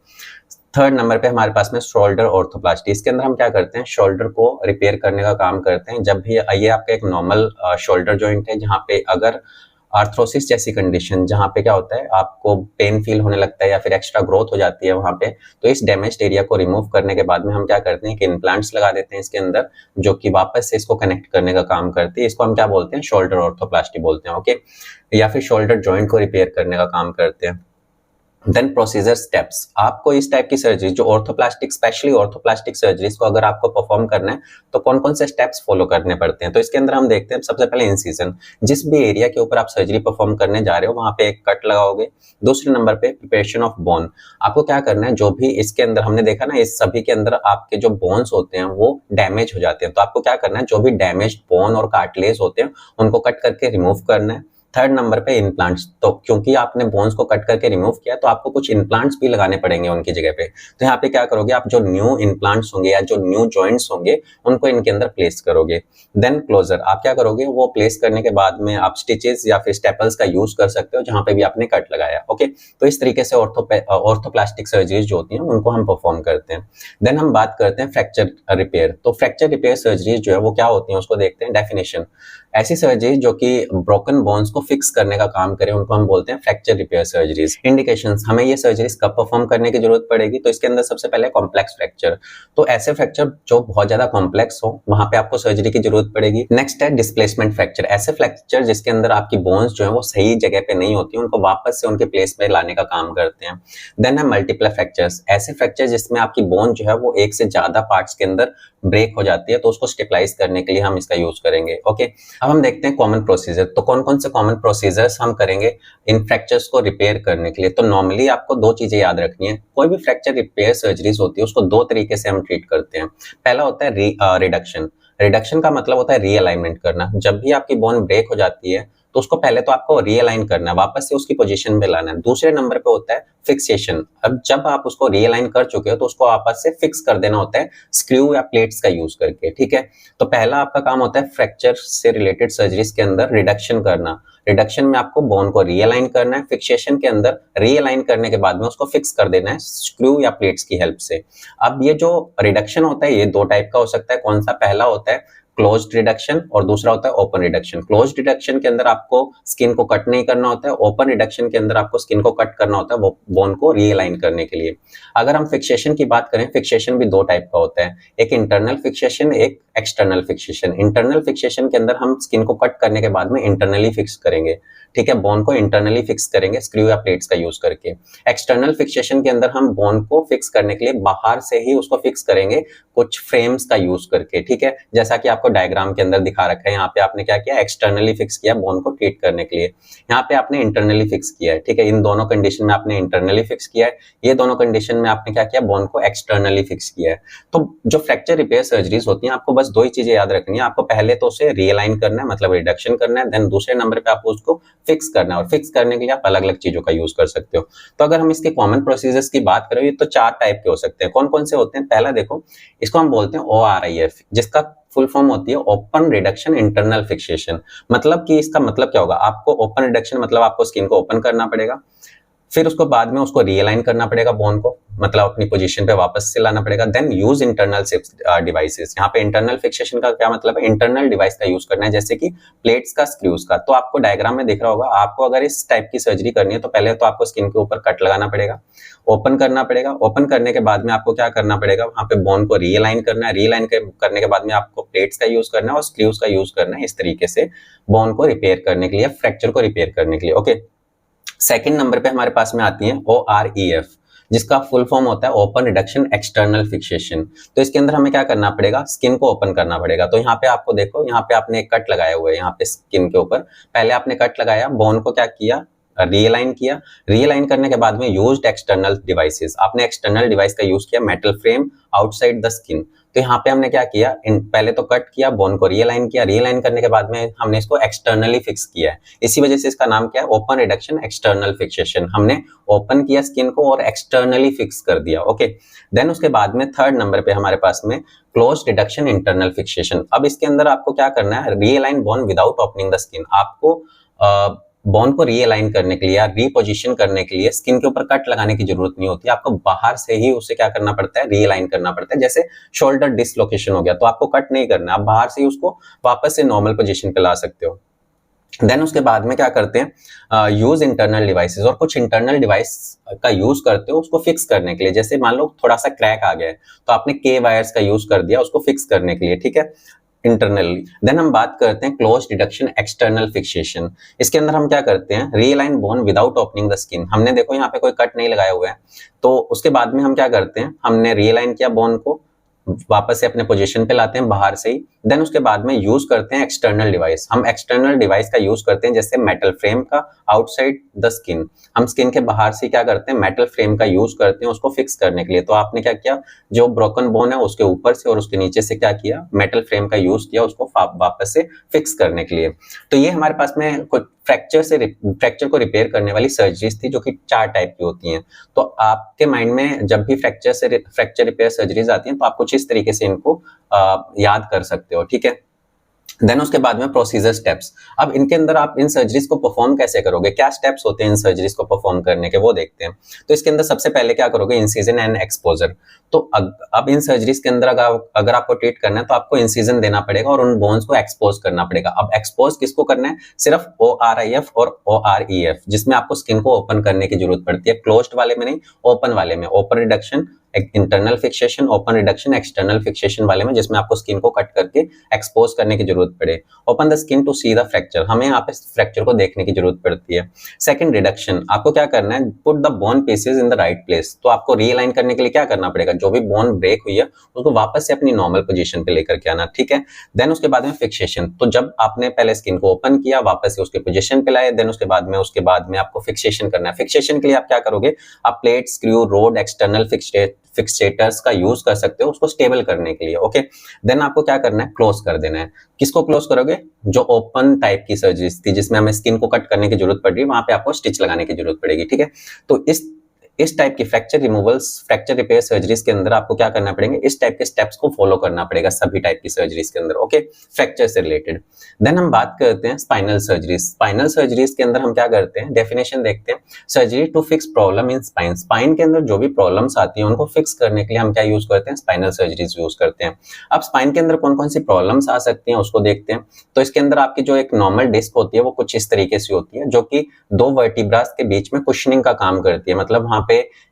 थर्ड नंबर पे हमारे पास में शोल्डर ऑर्थोप्लास्टी, इसके अंदर हम क्या करते हैं, शोल्डर को रिपेयर करने का काम करते हैं। जब भी ये आपका एक नॉर्मल शोल्डर जॉइंट है जहाँ पे अगर आर्थ्रोसिस जैसी कंडीशन, जहाँ पे क्या होता है आपको पेन फील होने लगता है या फिर एक्स्ट्रा ग्रोथ हो जाती है वहाँ पे, तो इस डैमेज्ड एरिया को रिमूव करने के बाद में हम क्या करते हैं कि इम्प्लांट्स लगा देते हैं इसके अंदर, जो कि वापस से इसको कनेक्ट करने का काम करती है। इसको हम क्या बोलते हैं, शोल्डर ऑर्थोप्लास्टी बोलते हैं। ओके, या फिर शोल्डर जॉइंट को रिपेयर करने का काम करते हैं। देन प्रोसीजर स्टेप्स, आपको इस टाइप की सर्जरी जो ऑर्थोप्लास्टिक, स्पेशली ऑर्थोप्लास्टिक सर्जरीज को अगर आपको परफॉर्म करना है तो कौन कौन से स्टेप्स फॉलो करने पड़ते हैं। तो इसके अंदर हम देखते हैं सबसे पहले इंसिजन, जिस भी एरिया के ऊपर आप सर्जरी परफॉर्म करने जा रहे हो वहां पे एक कट लगाओगे। दूसरे नंबर पे प्रिपरेशन ऑफ बोन, आपको क्या करना है, जो भी इसके अंदर हमने देखा ना, इस सभी के अंदर आपके जो बोन्स होते हैं वो डैमेज हो जाते हैं, तो आपको क्या करना है, जो भी डैमेज बोन और कार्टिलेज होते हैं उनको कट करके रिमूव करना है। थर्ड नंबर पे इम्प्लांट्स, तो क्योंकि आपने बोन्स को कट करके रिमूव किया तो आपको कुछ इम्प्लांट्स भी लगाने पड़ेंगे उनकी जगह पे। तो यहाँ पे क्या करोगे, आप जो न्यू इम्प्लांट्स होंगे या जो न्यू जॉइंट्स होंगे उनको इनके अंदर प्लेस करोगे। देन क्लोजर, आप क्या करोगे, वो प्लेस करने के बाद में आप स्टिचेस या फिर स्टेपल्स का यूज कर सकते हो जहां पे भी आपने कट लगाया। ओके, तो इस तरीके से ऑर्थोप्लास्टिक सर्जरीज जो होती हैं उनको हम परफॉर्म करते हैं। देन हम बात करते हैं फ्रैक्चर रिपेयर। तो फ्रैक्चर रिपेयर सर्जरीज जो है वो क्या होती हैं उसको देखते हैं। डेफिनेशन, ऐसी सर्जरी जो कि ब्रोकन बोन्स को फिक्स करने का काम करे उनको हम बोलते हैं फ्रैक्चर रिपेयर सर्जरीज। इंडिकेशंस, हमें ये सर्जरीज कब परफॉर्म करने की जरूरत पड़ेगी, तो इसके अंदर सबसे पहले कॉम्प्लेक्स फ्रैक्चर, तो ऐसे फ्रैक्चर जो बहुत ज्यादा कॉम्प्लेक्स हो वहां पे आपको सर्जरी की जरूरत पड़ेगी। नेक्स्ट है डिस्प्लेसमेंट फ्रैक्चर, ऐसे फ्रैक्चर जिसके अंदर आपकी बोन्स जो है वो सही जगह पे नहीं होती, उनको वापस से उनके प्लेस पे लाने का काम करते हैं। देन है मल्टीपल फ्रैक्चर्स, ऐसे फ्रैक्चर जिसमें आपकी बोन जो है वो एक से ज्यादा पार्ट्स के अंदर ब्रेक हो जाती है, तो उसको स्टेबलाइज करने के लिए हम इसका यूज करेंगे। ओके, अब हम देखते हैं कॉमन प्रोसीजर। तो कौन कौन से कॉमन प्रोसीजर्स हम करेंगे इन फ्रैक्चर्स को रिपेयर करने के लिए। तो नॉर्मली आपको दो चीजें याद रखनी है, कोई भी फ्रैक्चर रिपेयर सर्जरीज होती है उसको दो तरीके से हम ट्रीट करते हैं। पहला होता है रिडक्शन। रिडक्शन का मतलब होता है रीअलाइनमेंट करना। जब भी आपकी बोन ब्रेक हो जाती है तो उसको पहले तो आपको रीअलाइन करना है, वापस से उसकी पोजीशन पे लाना है। दूसरे नंबर पे होता है फिक्सेशन। अब जब आप उसको रीअलाइन कर चुके हो तो उसको वापस से फिक्स कर देना होता है स्क्रू या प्लेट्स का यूज करके। ठीक है, तो पहला आपका काम होता है फ्रैक्चर से रिलेटेड सर्जरीज के अंदर रिडक्शन करना। रिडक्शन में आपको बोन को रीअलाइन करना है, फिक्सेशन के अंदर रीअलाइन करने के बाद में उसको फिक्स कर देना है स्क्रू या प्लेट्स की हेल्प से। अब ये जो रिडक्शन होता है ये दो टाइप का हो सकता है। कौन सा? पहला होता है क्लोज्ड रिडक्शन और दूसरा होता है ओपन रिडक्शन। क्लोज्ड रिडक्शन के अंदर आपको स्किन को कट नहीं करना होता है, ओपन रिडक्शन के अंदर आपको स्किन को कट करना होता है वो बोन को रीअलाइन करने के लिए। अगर हम फिक्सेशन की बात करें, फिक्सेशन भी दो टाइप का होता है, एक इंटरनल फिक्सेशन, एक एक्सटर्नल फिक्सेशन। इंटरनल फिक्सेशन के अंदर हम स्किन को कट करने के बाद में इंटरनली फिक्स करेंगे, ठीक है, बोन को इंटरनली फिक्स करेंगे स्क्रू या प्लेट्स का यूज करके। एक्सटर्नल फिक्सेशन के अंदर हम बोन को फिक्स करने के लिए बाहर से ही उसको फिक्स करेंगे कुछ फ्रेम्स का यूज करके। ठीक है, जैसा कि आपको डायग्राम के अंदर दिखा रखा है, यहाँ पे आपने क्या किया, एक्सटर्नली फिक्स किया बोन को ट्रीट करने के लिए, यहाँ पे आपने इंटरनली फिक्स किया है। ठीक है, इन दोनों कंडीशन में आपने इंटरनली फिक्स किया है, ये दोनों कंडीशन में आपने क्या किया, बोन को एक्सटर्नली फिक्स किया है। तो जो फ्रैक्चर रिपेयर सर्जरीज होती हैं आपको बस दो ही चीजें याद रखनी है। आपको पहले तो उसे रीअलाइन करना है, मतलब रिडक्शन करना है, देन दूसरे नंबर पे आपको उसको फिक्स करना है, और फिक्स करने के लिए आप अलग अलग चीजों का यूज कर सकते हो। तो अगर हम इसके कॉमन प्रोसीजर्स की बात करें तो चार टाइप के हो सकते हैं। कौन कौन से होते हैं? पहला देखो, इसको हम बोलते हैं ORIF, जिसका फुल फॉर्म होती है ओपन रिडक्शन इंटरनल फिक्सेशन। मतलब कि इसका मतलब क्या होगा, आपको ओपन रिडक्शन मतलब आपको स्किन को ओपन करना पड़ेगा, फिर उसको बाद में उसको रीअलाइन करना पड़ेगा बोन को, मतलब अपनी पोजीशन पे वापस से लाना पड़ेगा। Then use internal devices. यहाँ पे इंटरनल फिक्सेशन का क्या मतलब है, इंटरनल डिवाइस का यूज करना है, जैसे कि प्लेट्स का, स्क्रूज का। तो आपको डायग्राम में दिख रहा होगा, आपको अगर इस टाइप की सर्जरी करनी है तो पहले तो आपको स्किन के ऊपर कट लगाना पड़ेगा, ओपन करना पड़ेगा। ओपन करने के बाद में आपको क्या करना पड़ेगा, वहां पे बोन को रीअलाइन करना है, रीअलाइन करने के बाद में आपको प्लेट्स का यूज करना है और स्क्रूज का यूज करना है, इस तरीके से बोन को रिपेयर करने के लिए, फ्रैक्चर को रिपेयर करने के लिए। ओके, सेकंड नंबर पे हमारे पास में आती है OREF, जिसका फुल फॉर्म होता है ओपन रिडक्शन एक्सटर्नल फिक्सेशन। तो इसके अंदर हमें क्या करना पड़ेगा, स्किन को ओपन करना पड़ेगा। तो यहाँ पे आपको देखो, यहाँ पे आपने एक कट लगाया हुआ है, यहाँ पे स्किन के ऊपर पहले आपने कट लगाया, बोन को क्या किया, रीअलाइन किया। रीअलाइन करने के बाद में यूज्ड एक्सटर्नल डिवाइसेस, आपने एक्सटर्नल डिवाइस का यूज किया, metal frame outside the skin. तो यहाँ पे हमने क्या किया, पहले तो कट किया, बोन को रीअलाइन किया, रीअलाइन करने के बाद में हमने इसको एक्सटर्नली फिक्स किया है। इसी वजह से इसका नाम क्या है, ओपन रिडक्शन एक्सटर्नल फिक्सेशन। हमने ओपन किया स्किन को और एक्सटर्नली फिक्स कर दिया। ओके, देन उसके बाद में थर्ड नंबर पे हमारे पास में क्लोज रिडक्शन इंटरनल फिक्सेशन। अब इसके अंदर आपको क्या करना है, realign bone without opening the skin. आपको बोन को रीअलाइन करने के लिए या रीपोजिशन करने के लिए स्किन के ऊपर कट लगाने की जरूरत नहीं होती, आपको बाहर से ही उसे क्या करना पड़ता है, रीअलाइन करना पड़ता है। जैसे शोल्डर डिसलोकेशन हो गया तो आपको कट नहीं करना, आप बाहर से ही उसको वापस से नॉर्मल पोजीशन पे ला सकते हो। देन उसके बाद में क्या करते हैं, यूज इंटरनल डिवाइसेस, और कुछ इंटरनल डिवाइस का यूज करते हो उसको फिक्स करने के लिए। जैसे मान लो थोड़ा सा क्रैक आ गया है तो आपने के वायर्स का यूज कर दिया उसको फिक्स करने के लिए, ठीक है, इंटरनली। देन हम बात करते हैं क्लोज रिडक्शन एक्सटर्नल फिक्सेशन। इसके अंदर हम क्या करते हैं, realign bone without opening the skin. हमने देखो यहाँ पे कोई कट नहीं लगाया हुआ है, तो उसके बाद में हम क्या करते हैं, हमने रीअलाइन किया बोन को, वापस से अपने पोजीशन पे लाते हैं बाहर से ही। देन उसके बाद में यूज करते हैं एक्सटर्नल डिवाइस। हम एक्सटर्नल डिवाइस का यूज करते हैं, जैसे मेटल फ्रेम का आउटसाइड द स्किन। हम स्किन के बाहर से क्या करते हैं, मेटल फ्रेम का यूज करते हैं उसको फिक्स करने के लिए। तो आपने क्या किया, जो ब्रोकन बोन है उसके ऊपर से और उसके नीचे से क्या किया, मेटल फ्रेम का यूज किया उसको वापस से फिक्स करने के लिए। तो ये हमारे पास में कुछ फ्रैक्चर को रिपेयर करने वाली सर्जरीज थी, जो कि 4 टाइप की होती हैं। तो आपके माइंड में जब भी फ्रैक्चर रिपेयर सर्जरीज आती हैं तो आप कुछ इस तरीके से इनको याद कर सकते हो, ठीक है। देन उसके बाद में प्रोसीजर स्टेप्स। अब इनके अंदर आप इन सर्जरीज को परफॉर्म कैसे करोगे, क्या स्टेप्स होते हैं इन सर्जरीज को परफॉर्म करने के, वो देखते हैं। तो इसके अंदर सबसे पहले क्या करोगे, इंसिजन एंड एक्सपोजर। तो अब इन सर्जरीज के अंदर अगर आपको ट्रीट करना है तो आपको इंसिजन देना पड़ेगा और उन बोन्स को एक्सपोज करना पड़ेगा। अब एक्सपोज किसको करना है, सिर्फ ORIF और OREF, जिसमें आपको स्किन को ओपन करने की जरूरत पड़ती है, क्लोज्ड वाले में नहीं, ओपन वाले में। Open reduction, internal fixation, open reduction, external fixation वाले में, जिसमें आपको स्किन को कट करके एक्सपोज करने की जरूरत पड़े। Open the skin to see the fracture, हमें यहाँ पे फ्रैक्चर को देखने की जरूरत पड़ती है। सेकंड, रिडक्शन, आपको क्या करना है, put the bone pieces in the right place. तो आपको रीअलाइन करने के लिए क्या करना पड़ेगा, जो भी बोन ब्रेक हुई है उसको वापस से अपनी नॉर्मल पोजीशन पे लेकर के आना, ठीक है। देन उसके बाद में फिक्सेशन, तो जब आपने पहले स्किन को ओपन किया, वापस से उसके पोजीशन पे लाए, देन उसके बाद में आपको फिक्सेशन करना है। फिक्सेशन के लिए आप क्या करोगे, आप plate, screw, road, external fixators का यूज कर सकते हो उसको स्टेबल करने के लिए, ओके। देन आपको क्या करना है, क्लोज कर देना है। किसको क्लोज करोगे, जो ओपन टाइप की सर्जरीज थी जिसमें हमें स्किन को कट करने की जरूरत पड़ रही है, वहां पे आपको स्टिच लगाने की जरूरत पड़ेगी, ठीक है। तो इस टाइप की fracture removals, fracture repair surgeries के अंदर आपको क्या करना पड़ेगा, इस टाइप के स्टेप्स को फॉलो करना पड़ेगा सभी टाइप की सर्जरीज के अंदर, ओके, फ्रैक्चर से रिलेटेड। देन हम बात करते हैं स्पाइनल सर्जरीज। स्पाइनल सर्जरीज के अंदर हम क्या करते हैं, डेफिनेशन देखते हैं। Surgery to fix problem in spine, spine के अंदर जो भी प्रॉब्लम्स आती हैं उनको फिक्स करने के लिए हम क्या यूज करते हैं, स्पाइनल सर्जरीज यूज करते हैं। अब स्पाइन के अंदर कौन कौन सी प्रॉब्लम्स आ सकती हैं उसको देखते हैं। तो इसके अंदर आपकी जो एक नॉर्मल डिस्क होती है वो कुछ इस तरीके से होती है, जो कि 2 वर्टिब्रास के बीच में कुशनिंग का काम करती है, मतलब वहां पे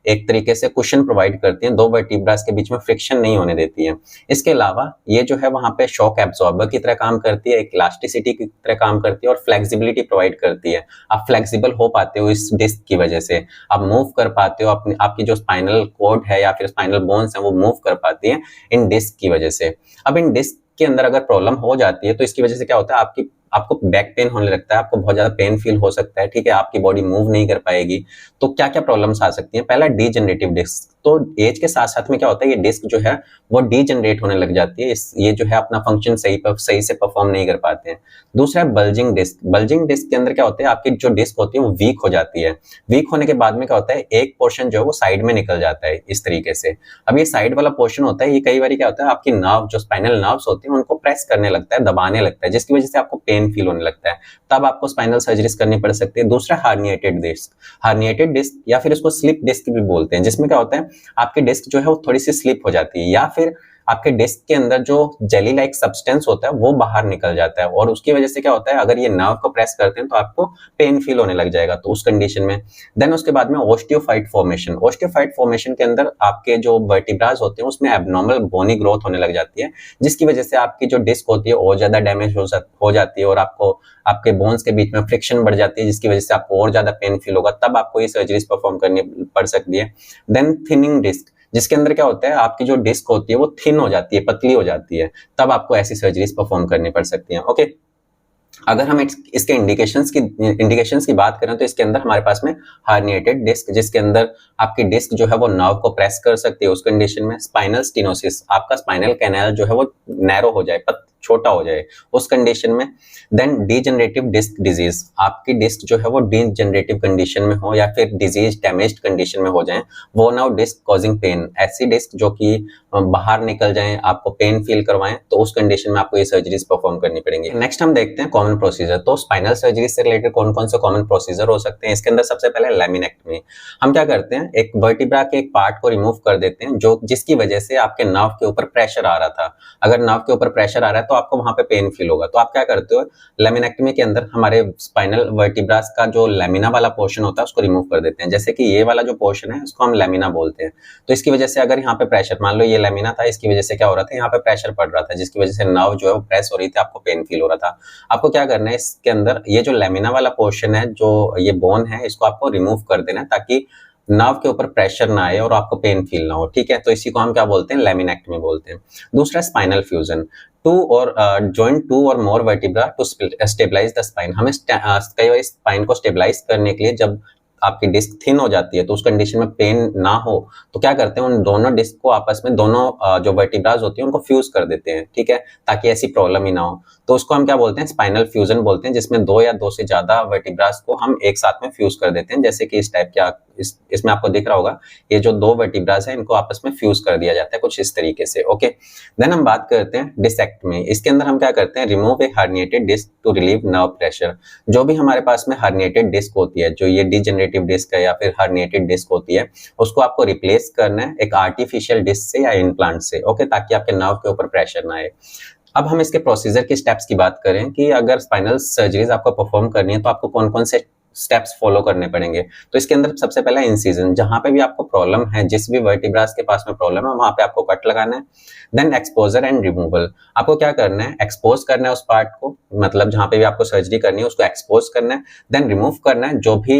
एक तरीके से कुशन प्रोवाइड करती हैं, 2 वर्टिब्रास के बीच में फ्रिक्शन नहीं होने देती है। इसके अलावा ये जो है वहां पे शॉक एब्जॉर्बर की तरह काम करती है, एक इलास्टिसिटी की तरह काम करती है और फ्लेक्सिबिलिटी प्रोवाइड करती है। आप फ्लेक्सिबल हो पाते हो इस डिस्क की वजह से, आप मूव कर पाते हो, आपकी जो स्पाइनल कॉर्ड है या फिर स्पाइनल बोन्स है वो मूव कर पाती है इन डिस्क की वजह से। अब इन डिस्क के अंदर अगर प्रॉब्लम हो जाती है तो इसकी वजह से क्या होता है, आपको बैक पेन होने लगता है, आपको बहुत ज्यादा पेन फील हो सकता है, ठीक है, आपकी बॉडी मूव नहीं कर पाएगी। तो क्या क्या प्रॉब्लम्स आ सकती हैं, पहला डीजनरेटिव डिस्क। तो एज के साथ साथ में क्या होता है, ये डिस्क जो है वो डीजनरेट होने लग जाती है, ये जो है अपना फंक्शन सही से परफॉर्म नहीं कर पाते हैं। दूसरा है बल्जिंग डिस्क। बल्जिंग डिस्क के अंदर क्या होता है, आपकी जो डिस्क होती है वो वीक हो जाती है। वीक होने के बाद में क्या होता है, एक पोर्शन जो है वो साइड में निकल जाता है इस तरीके से। अब ये साइड वाला पोर्शन होता है, ये कई बार क्या होता है, आपकी नर्व, जो स्पाइनल नर्व्स होती है उनको प्रेस करने लगता है, दबाने लगता है, जिसकी वजह से आपको पेन फील होने लगता है, तब आपको स्पाइनल सर्जरीज करनी पड़ सकती है। दूसरा हार्निएटेड डिस्क। हार्निएटेड डिस्क या फिर इसको स्लिप डिस्क भी बोलते हैं, जिसमें क्या होता है, आपकी डिस्क जो है वो थोड़ी सी स्लिप हो जाती है या फिर आपके डिस्क के अंदर जो जेली लाइक सब्सटेंस होता है वो बाहर निकल जाता है और उसकी वजह से क्या होता है, अगर ये नर्व को प्रेस करते हैं तो आपको पेन फील होने लग जाएगा, तो उस कंडीशन में। देन उसके बाद में ओस्टियोफाइट फॉर्मेशन। ओस्टियोफाइट फॉर्मेशन के अंदर आपके जो वर्टिब्रास होते हैं उसमें एबनॉर्मल बोनी ग्रोथ होने लग जाती है, जिसकी वजह से आपकी जो डिस्क होती है और ज्यादा डैमेज हो जाती है और आपके बोन्स के बीच में फ्रिक्शन बढ़ जाती है, जिसकी वजह से आपको और ज्यादा पेन फील होगा, तब आपको ये सर्जरीज परफॉर्म करनी पड़ सकती है। देन थिनिंग डिस्क, जिसके अंदर क्या होता है, आपकी जो डिस्क होती है वो थिन हो जाती है, पतली हो जाती है, तब आपको ऐसी सर्जरीज परफॉर्म करनी पड़ सकती हैं, ओके। अगर हम इसके इंडिकेशंस की बात करें तो इसके अंदर हमारे पास में हार्निएटेड डिस्क, जिसके अंदर आपकी डिस्क जो है वो नर्व को प्रेस कर सकती है, उस कंडीशन में। स्पाइनल स्टेनोसिस, आपका स्पाइनल कैनाल जो है वो नैरो हो जाए, छोटा हो जाए, उस कंडीशन में। देन डीजनरेटिव डिस्क डिजीज, आपकी डिस्क जो है वो डीजनरेटिव कंडीशन में हो या फिर डिजीज डैमेज्ड कंडीशन में हो जाए। Worn out disc causing pain, ऐसी डिस्क जो कि बाहर निकल जाए, आपको पेन फील करवाएं, तो उस कंडीशन में आपको ये सर्जरीज परफॉर्म करनी पड़ेंगी। नेक्स्ट हम देखते हैं कॉमन प्रोसीजर। तो स्पाइनल सर्जरी से रिलेटेड कौन कौन से कॉमन प्रोसीजर हो सकते हैं, इसके अंदर सबसे पहले लैमिनेक्टमी। हम क्या करते हैं, एक वर्टिब्रा के एक पार्ट को रिमूव कर देते हैं जो जिसकी वजह से आपके नर्व के ऊपर प्रेशर आ रहा था। अगर नर्व के ऊपर प्रेशर आ रहा है तो आपको वहां पे पेन फील होगा, तो आप क्या करते हो, लेमिनेक्टमी के अंदर हमारे स्पाइनल वर्टिब्रास का जो लेमिना वाला पोर्शन होता है उसको रिमूव कर देते हैं। जैसे कि ये वाला जो पोर्शन है उसको हम लेमिना बोलते हैं। तो इसकी वजह से अगर यहाँ पे प्रेशर, मान लो ये लेमिना था, इसकी वजह से क्या हो रहा था, यहाँ पे प्रेशर पड़ रहा था, जिसकी वजह से नर्व जो है वो प्रेस हो रही थी, आपको पेन फील हो रहा था। आपको क्या करना है, इसके अंदर ये जो लेमिना वाला पोर्शन है, जो ये बोन है, इसको आपको रिमूव कर देना है ताकि नर्व के ऊपर प्रेशर ना आए और आपको पेन फील ना हो, ठीक है। तो इसी को हम क्या बोलते हैं, लेमिनेक्टमी बोलते हैं। दूसरा spinal fusion, join two or more vertebra to stabilize the spine। हमें कई बार स्पाइन को स्टेबलाइज करने के लिए जब आपकी डिस्क थिन हो जाती है, तो उस कंडीशन में पेन ना हो तो क्या करते हैं, उन दोनों डिस्क को आपस में दोनों जो वर्टिब्रास होती है उनको फ्यूज कर देते हैं, ठीक है, ताकि ऐसी प्रॉब्लम ही ना हो। तो उसको हम क्या बोलते हैं, स्पाइनल फ्यूजन बोलते हैं, जिसमें 2 या 2 से ज्यादा वर्टिब्रास को हम एक साथ में फ्यूज कर देते हैं, जैसे कि इस टाइप के इसमें आपको दिख रहा होगा, ये जो 2 वर्टिब्रास है इनको आपस में फ्यूज कर दिया जाता है कुछ इस तरीके से। ओके, देन हम बात करते हैं डिसेक्टमी। इसके अंदर हम क्या करते हैं, remove a herniated disc to relieve nerve pressure. जो भी हमारे पास में हर्निएटेड डिस्क होती है, जो ये डिजेनरेटिव डिस्क है या फिर हर्निएटेड डिस्क होती है, उसको आपको रिप्लेस करना है एक आर्टिफिशियल डिस्क से या इम्प्लांट से, ओके, ताकि आपके नर्व के ऊपर प्रेशर ना आए। अब हम इसके प्रोसीजर की स्टेप्स की बात करें कि अगर स्पाइनल सर्जरीज आपको परफॉर्म करनी है तो आपको कौन कौन से स्टेप्स फॉलो करने पड़ेंगे। तो इसके अंदर सबसे पहला इंसिजन, जहां पे भी आपको प्रॉब्लम है, जिस भी वर्टिब्रास के पास में प्रॉब्लम है वहां पे आपको कट लगाना है। देन एक्सपोजर एंड रिमूवल, आपको क्या करना है, एक्सपोज करना है उस पार्ट को, मतलब जहां पे भी आपको सर्जरी करनी है उसको एक्सपोज करना है। देन रिमूव करना है जो भी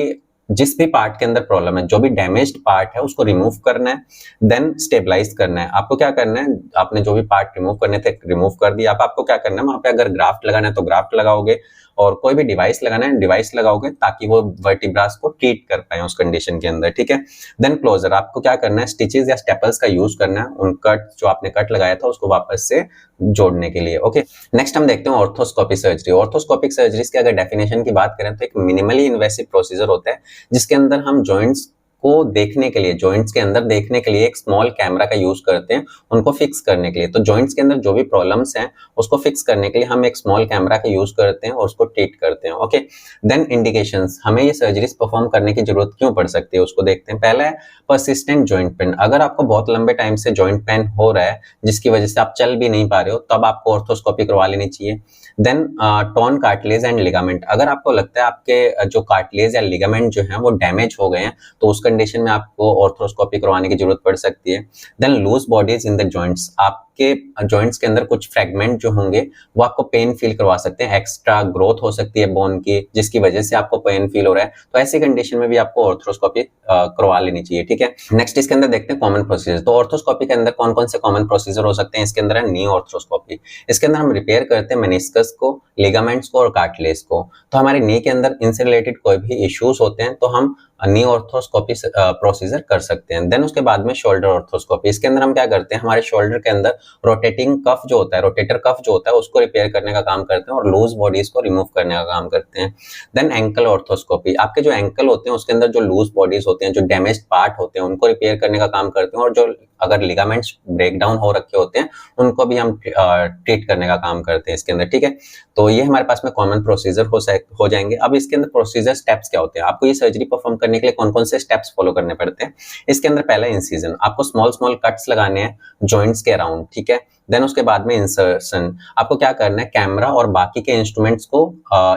जिस भी पार्ट के अंदर प्रॉब्लम है, जो भी डैमेज्ड पार्ट है उसको रिमूव करना है। देन स्टेबलाइज करना है, आपको क्या करना है, आपने जो भी पार्ट रिमूव करने थे रिमूव कर दिया, अब आपको क्या करना है, वहां पे अगर ग्राफ्ट लगाना है तो ग्राफ्ट लगाओगे, और कोई भी डिवाइस लगाना है डिवाइस लगाओगे, ताकि वो वर्टिब्रास को ट्रीट कर पाए उस कंडीशन के अंदर, ठीक है। देन क्लोजर, आपको क्या करना है, स्टिचेस या स्टेपल्स का यूज करना है उन कट जो आपने कट लगाया था उसको वापस से जोड़ने के लिए। ओके, नेक्स्ट हम देखते हैं ऑर्थोस्कोपी सर्जरी। ऑर्थोस्कोपिक सर्जरीज की अगर डेफिनेशन की बात करें तो एक मिनिमली इन्वेसिव प्रोसीजर होता है, जिसके अंदर हम जॉइंट्स को देखने के लिए, जॉइंट्स के अंदर देखने के लिए एक स्मॉल कैमरा का यूज करते हैं उनको फिक्स करने के लिए। तो जॉइंट्स के अंदर जो भी प्रॉब्लम्स हैं उसको फिक्स करने के लिए हम एक स्मॉल कैमरा का यूज करते हैं और उसको ट्रीट करते हैं। ओके, देन इंडिकेशंस, हमें ये सर्जरीज परफॉर्म करने की जरूरत क्यों पड़ सकती है उसको देखते हैं। पहला है परसिस्टेंट जॉइंट पेन, अगर आपको बहुत लंबे टाइम से जॉइंट पेन हो रहा है जिसकी वजह से आप चल भी नहीं पा रहे हो, तब आपको ऑर्थोस्कोपी करवा लेनी चाहिए। Then torn cartilage and ligament, अगर आपको लगता है आपके जो कार्टिलेज या लिगामेंट जो है वो डैमेज हो गए हैं तो उस कंडीशन में आपको ऑर्थोस्कोपी करवाने की जरूरत पड़ सकती है। Then loose bodies in the joints, आपके जॉइंट्स के अंदर कुछ फ्रेगमेंट जो होंगे वो आपको पेन फील करवा सकते हैं, एक्स्ट्रा ग्रोथ हो सकती है बोन की जिसकी वजह से आपको पेन फील हो रहा है, तो ऐसी कंडीशन में भी आपको ऑर्थोस्कोपी करवा लेनी चाहिए, ठीक है। नेक्स्ट इसके अंदर देखते हैं कॉमन प्रोसीजर। तो ऑर्थोस्कोपी के अंदर कौन कौन से कॉमन प्रोसीजर हो सकते हैं, इसके अंदर है नी ऑर्थोस्कोपी। इसके अंदर हम रिपेयर करते हैं मेनिस्कस को, लिगामेंट्स को और कार्टिलेज को। तो हमारे नी के अंदर इनसे रिलेटेड कोई भी इश्यूज होते हैं तो हम नी ऑर्थोस्कोपी प्रोसीजर कर सकते हैं। देन उसके बाद में शोल्डर ऑर्थोस्कोपी, इसके अंदर हम क्या करते हैं, हमारे शोल्डर के अंदर रोटेटिंग कफ जो होता है, रोटेटर कफ जो होता है उसको रिपेयर करने का काम करते हैं और लूज बॉडीज को रिमूव करने का काम करते हैं। देन एंकल ऑर्थोस्कोपी, आपके जो एंकल होते हैं उसके अंदर जो लूज बॉडीज होते हैं, जो डैमेज्ड पार्ट होते हैं उनको रिपेयर करने का काम करते हैं, और जो अगर लिगामेंट्स ब्रेक डाउन हो रखे होते हैं उनको भी हम ट्रीट करने का काम करते हैं इसके अंदर, ठीक है। तो ये हमारे पास में कॉमन प्रोसीजर हो जाएंगे। अब इसके अंदर प्रोसीजर स्टेप्स क्या होते हैं, आपको ये सर्जरी परफॉर्म करने के लिए कौन कौन से स्टेप्स फॉलो करने पड़ते हैं। इसके अंदर पहला इंसिजन, आपको स्मॉल स्मॉल कट्स लगाने हैं जॉइंट्स के अराउंड, ठीक है। देन उसके बाद में इंसर्शन, आपको क्या करना है, कैमरा और बाकी के इंस्ट्रूमेंट्स को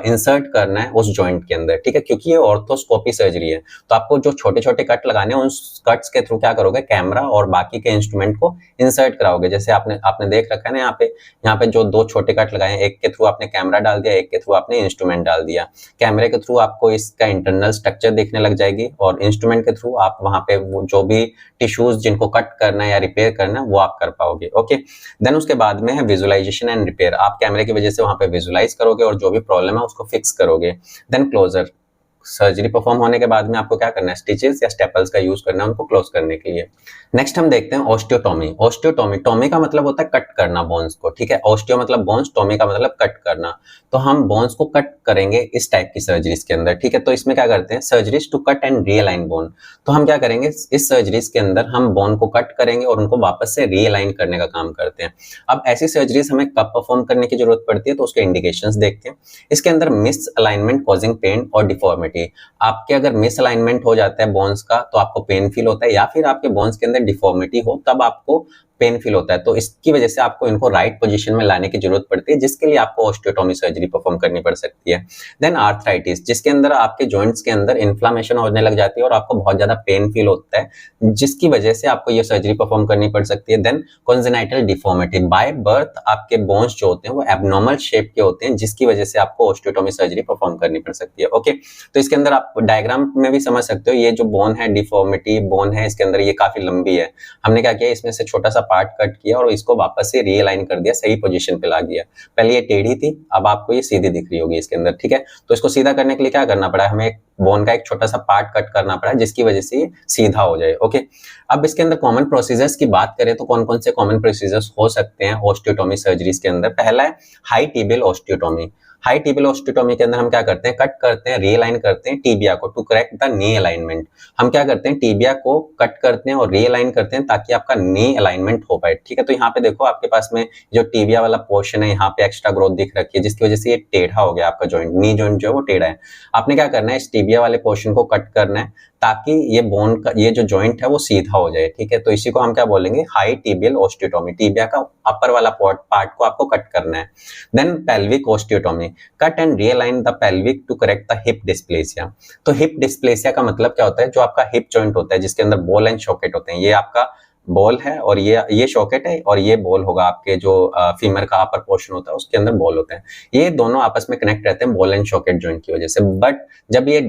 इंसर्ट करना है उस जॉइंट के अंदर, ठीक है, क्योंकि ये ऑर्थोस्कोपी सर्जरी है। तो आपको जो छोटे छोटे कट लगाने हैं उस कट्स के थ्रू क्या करोगे, कैमरा और बाकी के इंस्ट्रूमेंट को इंसर्ट कराओगे। जैसे आपने देख रखा है ना, यहाँ पे जो 2 छोटे कट लगाए हैं, एक के थ्रू आपने कैमरा डाल दिया, एक के थ्रू आपने इंस्ट्रूमेंट डाल दिया। कैमरे के थ्रू आपको इसका इंटरनल स्ट्रक्चर देखने लग जाएगी और इंस्ट्रूमेंट के थ्रू आप वहां पे वो जो भी टिश्यूज जिनको कट करना है या रिपेयर करना है वो आप कर पाओगे। ओके, देन उसके बाद में है विजुअलाइजेशन एंड रिपेयर, आप कैमरे की वजह से वहां पे विजुअलाइज करोगे और जो भी प्रॉब्लम है उसको फिक्स करोगे। देन क्लोजर, सर्जरी परफॉर्म होने के बाद में आपको क्या करना है, स्टिचेस या स्टेपल्स का यूज करना है उनको क्लोज करने के लिए। नेक्स्ट हम देखते हैं ऑस्टियोटॉमी। ऑस्टियोटॉमी, टॉमी का मतलब होता है कट करना बोन्स को, ठीक है। ऑस्टियो मतलब बोन्स, टॉमी का मतलब कट करना। तो हम बोन्स को कट करेंगे इस टाइप की सर्जरीज के अंदर, ठीक है। तो इसमें क्या करते हैं, surgeries to cut and realign bone. तो हम क्या करेंगे, इस सर्जरीज के अंदर हम बोन को कट करेंगे और उनको वापस से रीअलाइन करने का काम करते हैं। अब ऐसी सर्जरीज हमें कब परफॉर्म करने की जरूरत पड़ती है तो उसके इंडिकेशंस देखते हैं। इसके अंदर मिस अलाइनमेंट कॉजिंग पेन और डिफॉर्मिटी, आपके अगर मिस अलाइनमेंट हो जाता है बोन्स का तो आपको पेन फील होता है, या फिर आपके बोन्स के अंदर डिफॉर्मिटी हो तब आपको पेन फील होता है। तो इसकी वजह से आपको इनको राइट पोजीशन में लाने की जरूरत पड़ती है, जिसके लिए आपको ऑस्टियोटॉमी सर्जरी परफॉर्म करनी पड़ सकती है। देन आर्थराइटिस, जिसके अंदर आपके जॉइंट्स के अंदर इन्फ्लामेशन होने लग जाती है और आपको बहुत ज्यादा पेन फील होता है, जिसकी वजह से आपको ये सर्जरी परफॉर्म करनी पड़ सकती है। Then congenital deformity, by birth आपके बोन्स जो होते हैं वो एबनॉर्मल शेप के होते हैं, जिसकी वजह से आपको ऑस्टियोटॉमी सर्जरी परफॉर्म करनी पड़ सकती है। ओके, तो इसके अंदर आप डायग्राम में भी समझ सकते हो, ये जो बोन है डिफॉर्मिटी बोन है, इसके अंदर ये काफी लंबी है। हमने क्या किया, इसमें से छोटा सा पार्ट कट किया और इसको वापस से रीअलाइन कर दिया, सही पोजीशन पे ला दिया। पहले ये टेढ़ी थी, अब आपको ये सीधी दिख रही होगी इसके अंदर, ठीक है। तो इसको सीधा करने के लिए क्या करना पड़ा, हमें एक बोन का एक छोटा सा पार्ट कट करना पड़ा जिसकी वजह से ये सीधा हो जाए, ओके। अब इसके अंदर कॉमन प्रोसीजर्स की बात करें तो कौन कौन से कॉमन प्रोसीजर्स हो सकते हैं ऑस्टियोटोमी सर्जरीज के अंदर। पहला है हाई टिबियल ऑस्टियोटोमी। हाई टिबियल ऑस्टियोटोमी के अंदर हम क्या करते हैं, कट करते हैं, रीअलाइन करते हैं टिबिया को to correct the knee alignment. हम क्या करते हैं, टिबिया को कट करते हैं और रीअलाइन करते हैं ताकि आपका नी अलाइनमेंट हो पाए, ठीक है। तो यहाँ पे देखो आपके पास में जो टिबिया वाला पोर्शन है यहाँ पे एक्स्ट्रा ग्रोथ दिख रखी है जिसकी वजह से ये टेढ़ा हो गया आपका जॉइंट, नी जॉइंट जो है वो टेढ़ा है। आपने क्या करना है, इस टिबिया वाले पोर्शन को कट करना है ताकि ये बोन का ये जो जॉइंट है वो सीधा हो जाए, ठीक है। तो इसी को हम क्या बोलेंगे, हाई टिबियल ऑस्टियोटोमी। टिबिया का अपर वाला पार्ट को आपको कट करना है। Then pelvic osteotomy, cut and realign the pelvic to correct the hip dysplasia. तो हिप डिस्प्लेसिया का मतलब क्या होता है, जो आपका हिप जॉइंट होता है जिसके अंदर बॉल एंड सॉकेट होते हैं, ये आपका बॉल है और ये सॉकेट है और ये बॉल होगा आपके जो फीमर का अपर पोर्शन होता है उसके अंदर बॉल होते हैं। ये दोनों आपस में कनेक्ट रहते हैं बॉल एंड सॉकेट जॉइंट की वजह से। बट जब ये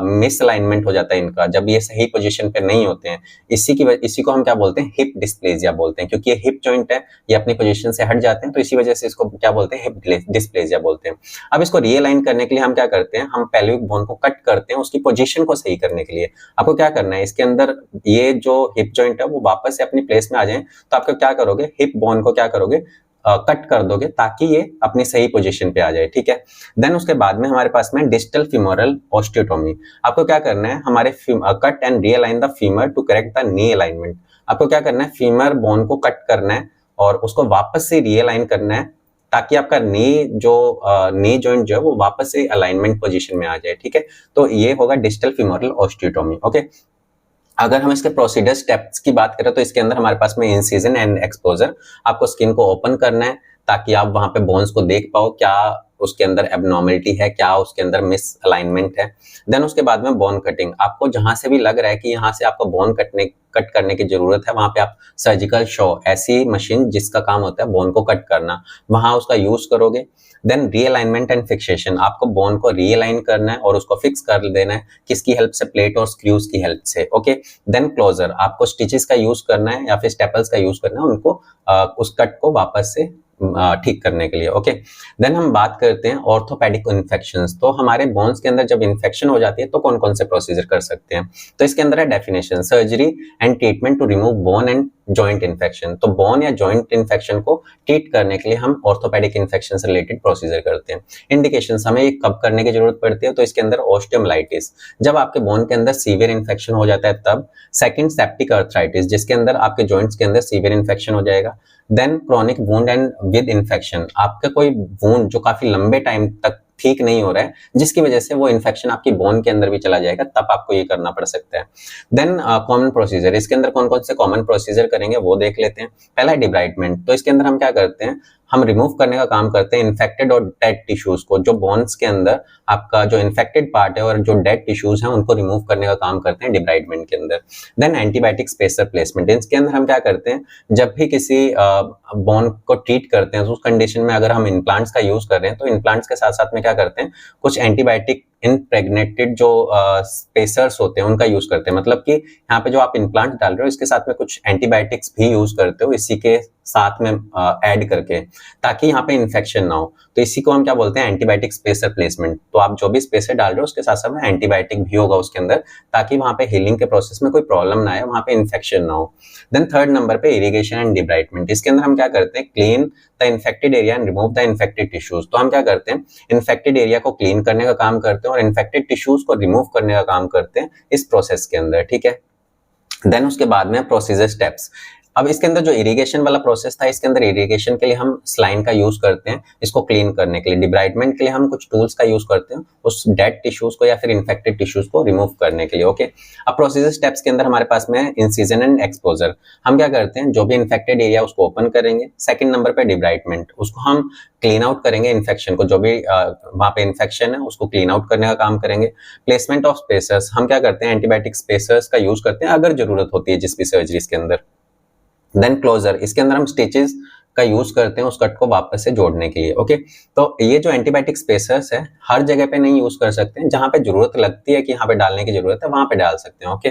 मिसअलाइनमेंट हो जाता है इनका, जब ये सही पोजीशन पे नहीं होते हैं, इसी को हम क्या बोलते हैं, हिप डिस्प्लेसिया बोलते हैं। क्योंकि ये हिप जॉइंट है, ये अपनी पोजीशन से हट जाते हैं तो इसी वजह से इसको क्या बोलते हैं, हिप डिस्प्लेसिया बोलते हैं। अब इसको रीअलाइन करने के लिए हम क्या करते हैं, हम पेल्विक बोन को कट करते हैं उसकी पोजीशन को सही करने के लिए। आपको क्या करना है, इसके अंदर ये जो हिप जॉइंट है वो वापस अपनी प्लेस में आ जाए, तो आपको क्या करोगे, हिप बोन को क्या करोगे, कट कर दोगे ताकि ये अपनी सही पोजीशन पे आ जाए, ठीक है। देन उसके बाद में हमारे पास में डिस्टल फीमोरल ऑस्टियोटोमी। आपको क्या करना है, हमारे cut and realign the femur to correct the knee alignment. आपको क्या करना है, फीमर बोन को कट करना है और उसको वापस से रीअलाइन करना है ताकि आपका नी जॉइंट जो है वो वापस से अलाइनमेंट पोजीशन में आ जाए, ठीक है। तो ये होगा डिस्टल फीमोरल ऑस्टियोटोमी, ओके। अगर हम इसके प्रोसीजर स्टेप्स की बात करें तो इसके अंदर हमारे पास में इंसिजन एंड एक्सपोजर। आपको स्किन को ओपन करना है ताकि आप वहां पे बोन्स को देख पाओ, क्या उसके अंदर एबनॉर्मलिटी है, क्या उसके अंदर मिस अलाइनमेंट है। देन उसके बाद में बोन कटिंग। आपको जहां से भी लग रहा है कि यहाँ से आपको बोन कट करने की जरूरत है, वहां पे आप सर्जिकल शॉ, ऐसी मशीन जिसका काम होता है बोन को कट करना, वहां उसका यूज करोगे। Then realignment and fixation. आपको बोन को रीअलाइन करना है और उसको फिक्स कर देना है, किसकी हेल्प से, प्लेट और स्क्रूज की हेल्प से, ओके। Then closure. आपको स्टिचेस का यूज करना है या फिर स्टेपल्स का यूज करना है उनको उस कट को वापस से ठीक करने के लिए, ओके। देन हम बात करते हैं ऑर्थोपेडिक इन्फेक्शंस। तो हमारे बोन्स के अंदर जब इन्फेक्शन हो जाती है तो कौन कौन से प्रोसीजर कर सकते हैं। तो इसके अंदर है definition, surgery and treatment to remove bone and joint infection. तो बोन या जॉइंट इन्फेक्शन को ट्रीट करने के लिए हम ऑर्थोपेडिक इन्फेक्शन से रिलेटेड प्रोसीजर करते हैं। इंडिकेशंस, हमें ये कब करने की जरूरत पड़ती है, तो इसके अंदर ऑस्टियोमाइलाइटिस, जब आपके बोन के अंदर सीवियर इन्फेक्शन हो जाता है तब। सेकंड, सेप्टिक अर्थराइटिस, जिसके अंदर आपके जॉइंट्स के अंदर सीवियर इन्फेक्शन हो जाएगा। Then chronic wound and with infection, आपका कोई वुंड जो काफी लंबे टाइम तक ठीक नहीं हो रहा है जिसकी वजह से वो इन्फेक्शन आपकी बोन के अंदर भी चला जाएगा, तब आपको ये करना पड़ सकता है। देन कॉमन प्रोसीजर, इसके अंदर कौन कौन से कॉमन प्रोसीजर करेंगे वो देख लेते हैं। पहला है डिब्राइडमेंट। तो इसके अंदर हम क्या करते हैं, हम रिमूव करने का काम करते हैं इन्फेक्टेड और डेड टिश्यूज को। जो बोन्स के अंदर आपका जो इन्फेक्टेड पार्ट है और जो डेड टिश्यूज हैं उनको रिमूव करने का काम करते हैं डिब्राइडमेंट के अंदर। Then antibiotic spacer placement. इसके अंदर हम क्या करते हैं, जब भी किसी बोन को ट्रीट करते हैं तो उस कंडीशन में अगर हम इम्प्लांट्स का यूज कर रहे हैं तो इम्प्लांट्स के साथ साथ में क्या करते हैं, कुछ एंटीबायोटिक इम्प्रेग्नेटेड जो स्पेसर्स होते हैं उनका यूज करते हैं। मतलब कि यहाँ पे जो आप इम्प्लांट डाल रहे हो इसके साथ में कुछ एंटीबायोटिक्स भी यूज करते हो इसी के साथ में ऐड करके, ताकि यहाँ पे इन्फेक्शन ना हो। तो इसी को हम क्या बोलते हैं, एंटीबायोटिक स्पेसर प्लेसमेंट। तो आप जो भी स्पेसर डाल रहे हो उसके साथ साथ में एंटीबायोटिक भी होगा उसके अंदर, ताकि वहां पे हीलिंग के प्रोसेस में कोई प्रॉब्लम ना आए, वहां पे इन्फेक्शन ना हो। देन थर्ड नंबर पे इरिगेशन एंड डिब्राइडमेंट। इसके अंदर हम क्या करते हैं, clean the infected area and remove the infected tissues. तो हम क्या करते हैं, इन्फेक्टेड एरिया को क्लीन करने का काम करते हैं और इन्फेक्टेड टिश्यूज को रिमूव करने का काम करते हैं इस प्रोसेस के अंदर, ठीक है। देन उसके बाद में प्रोसीजर स्टेप्स। अब इसके अंदर जो इरिगेशन वाला प्रोसेस था, इसके अंदर इरिगेशन के लिए हम स्लाइन का यूज करते हैं इसको क्लीन करने के लिए। डिब्राइडमेंट के लिए हम कुछ टूल्स का यूज करते हैं उस डेड टिश्यूज को या फिर इन्फेक्टेड टिश्यूज को रिमूव करने के लिए, ओके। अब प्रोसीजर स्टेप्स के अंदर हमारे पास में इंसिजन एंड एक्सपोजर। हम क्या करते हैं, जो भी इन्फेक्टेड एरिया उसको ओपन करेंगे। सेकंड नंबर पे डिब्राइडमेंट, उसको हम क्लीन आउट करेंगे इन्फेक्शन को, जो भी वहां पे इन्फेक्शन है उसको क्लीन आउट करने का काम करेंगे। प्लेसमेंट ऑफ स्पेसर्स, हम क्या करते हैं, एंटीबायोटिक स्पेसर्स का यूज करते हैं अगर जरूरत होती है जिस भी सर्जरीज के अंदर। देन क्लोजर, इसके अंदर हम स्टिचेस का यूज करते हैं उस कट को वापस से जोड़ने के लिए, ओके। तो ये जो एंटीबायोटिक स्पेसर्स है हर जगह पे नहीं यूज कर सकते हैं, जहां पे जरूरत लगती है कि यहाँ पे डालने की जरूरत है वहां पे डाल सकते हैं, ओके।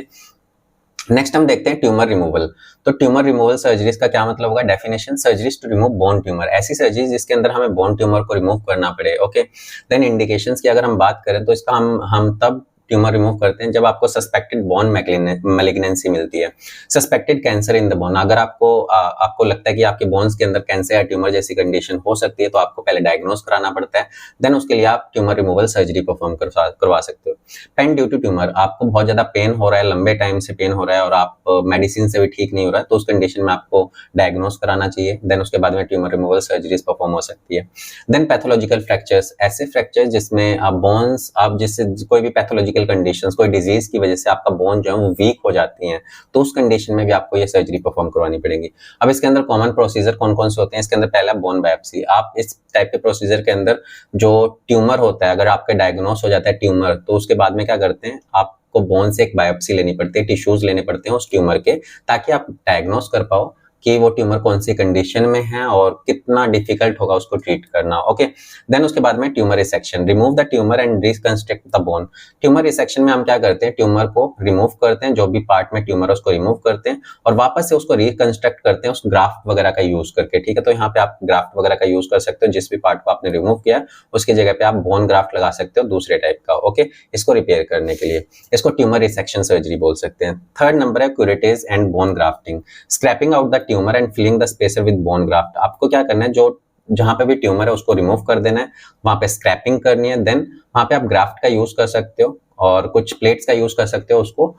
नेक्स्ट हम देखते हैं ट्यूमर रिमूवल। तो ट्यूमर रिमूवल सर्जरीज का क्या मतलब होगा? Definition, surgeries to remove bone tumour, ऐसी सर्जरी जिसके अंदर हमें बोन ट्यूमर को रिमूव करना पड़े। ओके, देन इंडिकेशंस की अगर हम बात करें तो इसका हम तब ट्यूमर रिमूव करते हैं जब आपको सस्पेक्टेड बोन मैलिग्नेंसी मिलती है, suspected cancer in the bone. अगर आपको लगता है कि आपके बोन्स के अंदर कैंसर या ट्यूमर जैसी कंडीशन हो सकती है तो आपको पहले डायग्नोस कराना पड़ता है, देन उसके लिए आप ट्यूमर रिमूवल सर्जरी परफॉर्म करवा सकते हो। पेन ड्यू टू ट्यूमर, आपको बहुत ज्यादा पेन हो रहा है, लंबे टाइम से पेन हो रहा है और आप मेडिसिन से भी ठीक नहीं हो रहा है, तो उस कंडीशन में आपको डायग्नोस कराना चाहिए, देन उसके बाद में ट्यूमर रिमूवल सर्जरीज परफॉर्म हो सकती है। देन पैथोलॉजिकल फ्रैक्चर्स, ऐसे फ्रैक्चर्स जिसमें आप बोन्स, आप जिससे कोई भी पैथोलॉजिकल कंडीशंस, कोई डिजीज की वजह से आपका बोन जो है वो वीक हो जाती है, तो उस कंडीशन में भी आपको ये सर्जरी परफॉर्म करवानी पड़ेगी। अब इसके अंदर कॉमन प्रोसीजर कौन कौन से होते हैं? इसके अंदर पहला बोन बायोप्सी। आप इस टाइप के प्रोसीजर के अंदर जो ट्यूमर होता है, अगर आपके डायग्नोस हो जाता है ट्यूमर, तो उसके बाद में क्या करते हैं, आपको बोन से एक बायोप्सी लेनी पड़ती है, टिश्यूज लेने पड़ते हैं उस ट्यूमर के, ताकि आप डायग्नोस कर पाओ कि वो ट्यूमर कौन सी कंडीशन में है और कितना डिफिकल्ट होगा उसको ट्रीट करना। ओके, देन उसके बाद में tumour resection, remove the tumour and reconstruct the bone. Tumour resection में हम क्या करते हैं, ट्यूमर को रिमूव करते हैं, जो भी पार्ट में ट्यूमर है उसको रिमूव करते हैं और वापस से उसको रिकंस्ट्रक्ट करते हैं उस ग्राफ्ट वगैरह का यूज करके। ठीक है, तो यहाँ पे आप ग्राफ्ट वगैरह का यूज कर सकते हो, जिस भी पार्ट को आपने रिमूव किया उसकी जगह पे आप बोन ग्राफ्ट लगा सकते हो दूसरे टाइप का। ओके, इसको रिपेयर करने के लिए इसको ट्यूमर रिसेक्शन सर्जरी बोल सकते हैं। थर्ड नंबर है curative and bone grafting, scraping out the tumour and filling the spacer with bone graft. आपको क्या करना है, जो जहां पे भी ट्यूमर है उसको रिमूव कर देना है, वहां पे स्क्रैपिंग करनी है, देन वहां पे आप ग्राफ्ट का यूज कर सकते हो और कुछ प्लेट्स का यूज कर सकते हो उसको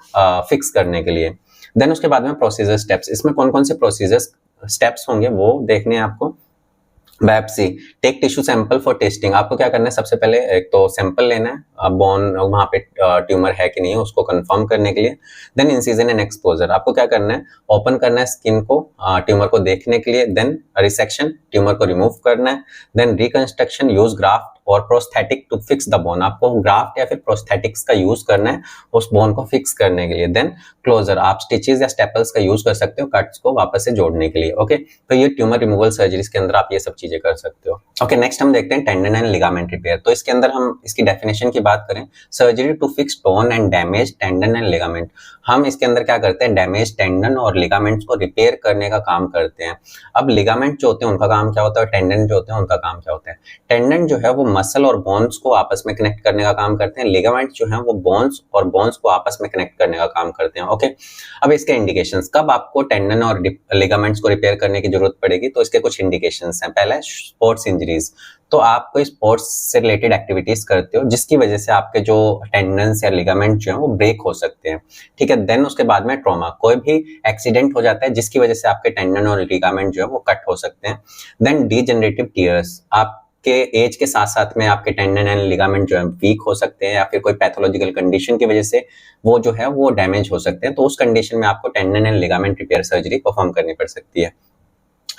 फिक्स करने के लिए। देन उसके बाद में प्रोसीजर स्टेप्स, इसमें कौन कौन से प्रोसीजर स्टेप्स होंगे वो देखने हैं आपको। Biopsy, take tissue sample for testing. आपको क्या करना है, सबसे पहले एक तो सैंपल लेना है बोन वहां पे ट्यूमर है कि नहीं है उसको कंफर्म करने के लिए। देन इंसिजन एंड एक्सपोजर, आपको क्या करना है, ओपन करना है स्किन को ट्यूमर को देखने के लिए, देन रिसेक्शन, ट्यूमर को रिमूव करना है, देन रिकंस्ट्रक्शन, यूज ग्राफ्ट और prosthetic to fix the bone. आपको ग्राफ्ट या फिर प्रोस्थेटिक्स का यूज करना है उस बोन को फिक्स करने के लिए। देन क्लोजर, आप स्टिचेस या स्टेपल्स का यूज कर सकते हो कट्स को वापस से जोड़ने के लिए। ओके, तो ये ट्यूमर रिमूवल सर्जरीज के अंदर आप ये सब चीजें कर सकते हो। ओके, नेक्स्ट हम देखते हैं टेंडन एंड लिगामेंट रिपेयर। तो इसके अंदर हम इसकी डेफिनेशन की बात करें, surgery to fix torn and damage tendon and ligament. हम इसके अंदर क्या करते हैं, डैमेज टेंडन और लिगामेंट्स को रिपेयर करने का काम करते हैं। अब लिगामेंट जो होते हैं उनका काम क्या होता है और टेंडन जो होते हैं उनका काम क्या होता है। टेंडन जो है वो मसल और बोन्स को आपस में कनेक्ट करने का काम करते हैं, लिगामेंट जो है वो बोन्स और बोन्स को आपस में कनेक्ट करने का काम करते हैं। ओके, अब इसके इंडिकेशंस, कब आपको टेंडन और लिगामेंट्स को रिपेयर करने की जरूरत पड़ेगी, तो इसके कुछ इंडिकेशंस हैं। पहला है स्पोर्ट्स इंजरीज, तो आप कोई स्पोर्ट्स से रिलेटेड एक्टिविटीज करते हो जिसकी वजह से आपके जो टेंडन्स या लिगामेंट जो है वो ब्रेक हो सकते हैं। ठीक है, देन उसके बाद में ट्रॉमा, कोई भी एक्सीडेंट हो जाता है जिसकी वजह से आपके टेंडन और लिगामेंट जो है वो कट हो सकते हैं। देन डीजेनरेटिव टीयर्स, आपके एज के साथ साथ में आपके टेंडन एंड लिगामेंट जो है वीक हो सकते हैं या फिर कोई पैथोलॉजिकल कंडीशन की वजह से वो जो है वो डैमेज हो सकते हैं, तो उस कंडीशन में आपको tendon and ligament repair surgery perform करनी पड़ सकती है।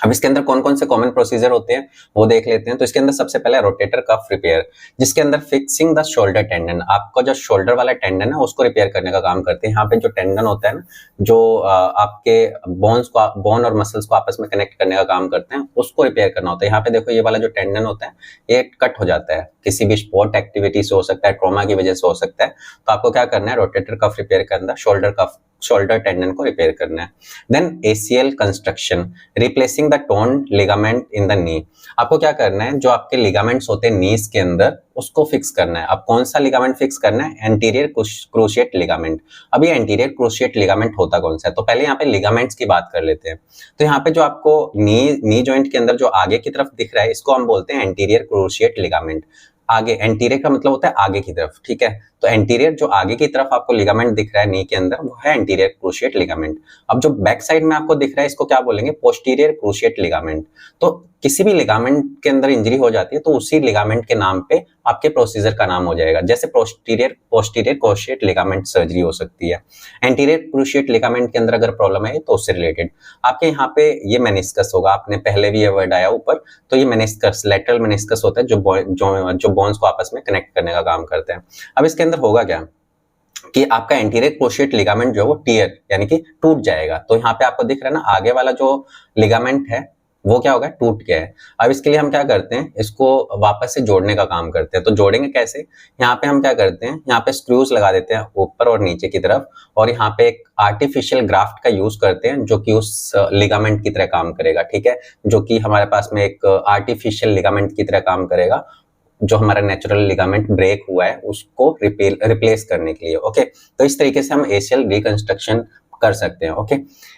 अब इसके अंदर कौन कौन से कॉमन प्रोसीजर होते हैं वो देख लेते हैं। तो इसके अंदर सबसे पहले रोटेटर कफ रिपेयर, जिसके अंदर फिक्सिंग द शोल्डर टेंडन, आपका जो शोल्डर वाला टेंडन है उसको रिपेयर करने का काम करते हैं। यहाँ पे जो टेंडन होता है ना, जो आपके बोन और मसल्स को आपस में कनेक्ट करने का काम करते हैं, उसको रिपेयर करना होता है। यहाँ पे देखो ये वाला जो टेंडन होता है ये कट हो जाता है, किसी भी स्पोर्ट एक्टिविटी से हो सकता है, ट्रॉमा की वजह से हो सकता है, तो आपको क्या करना है, रोटेटर कफ रिपेयर करना, शोल्डर टेंडन को रिपेयर करना है। Then ACL construction, replacing the torn ligament in the knee, आपको क्या करना है, जो आपके लिगामेंट्स होते हैं नीज के अंदर उसको फिक्स करना है। अब कौन सा लिगामेंट फिक्स करना है, एंटीरियर क्रूशिएट लिगामेंट। अब ये एंटीरियर क्रूशिएट लिगामेंट होता कौन सा है, तो पहले यहाँ पे लिगामेंट्स की बात कर लेते हैं। तो यहाँ पे जो आपको नी जॉइंट के अंदर जो आगे की तरफ दिख रहा है इसको हम बोलते हैं एंटीरियर क्रूशिएट लिगामेंट। आगे, एंटीरियर का मतलब होता है आगे की तरफ। ठीक है, तो एंटीरियर जो आगे की तरफ आपको लिगामेंट दिख रहा है नी के अंदर वो है एंटीरियर क्रूशिएट लिगामेंट। अब जो बैक साइड में आपको दिख रहा है इसको क्या बोलेंगे, पोस्टीरियर क्रूशिएट लिगामेंट। तो किसी भी लिगामेंट के अंदर इंजरी हो जाती है तो उसी लिगामेंट के नाम पे आपके प्रोसीजर का नाम हो जाएगा। जैसे पोस्टीरियर क्रूशिएट लिगामेंट सर्जरी हो सकती है। एंटीरियर क्रूशिएट लिगामेंट के अंदर अगर प्रॉब्लम है तो उससे रिलेटेड आपके यहाँ पे ये मेनिस्कस होगा, आपने पहले भी ये वर्ड आया ऊपर, तो ये मेनिस्कस, लेटरल मेनिस्कस होता है जो बोन्स को आपस में कनेक्ट करने का काम करते हैं। अब इसके अंदर होगा क्या कि आपका एंटीरियर क्रूशिएट लिगामेंट जो है वो टियर यानी कि टूट जाएगा। तो यहाँ पे आपको दिख रहा है ना, आगे वाला जो लिगामेंट है वो क्या होगा, टूट गया है। अब इसके लिए हम क्या करते हैं, इसको वापस से जोड़ने का काम करते हैं। तो जोड़ेंगे कैसे, यहाँ पे हम क्या करते हैं, यहाँ पे स्क्रूज लगा देते हैं ऊपर और नीचे की तरफ, और यहाँ पे एक आर्टिफिशियल ग्राफ्ट का यूज करते हैं जो कि उस लिगामेंट की तरह काम करेगा, ठीक है, जो कि हमारे पास में एक आर्टिफिशियल लिगामेंट की तरह काम करेगा, जो हमारा नेचुरल लिगामेंट ब्रेक हुआ है उसको रिप्लेस करने के लिए। ओके, तो इस तरीके से हम एशियल रिकंस्ट्रक्शन कर सकते हैं। ओके,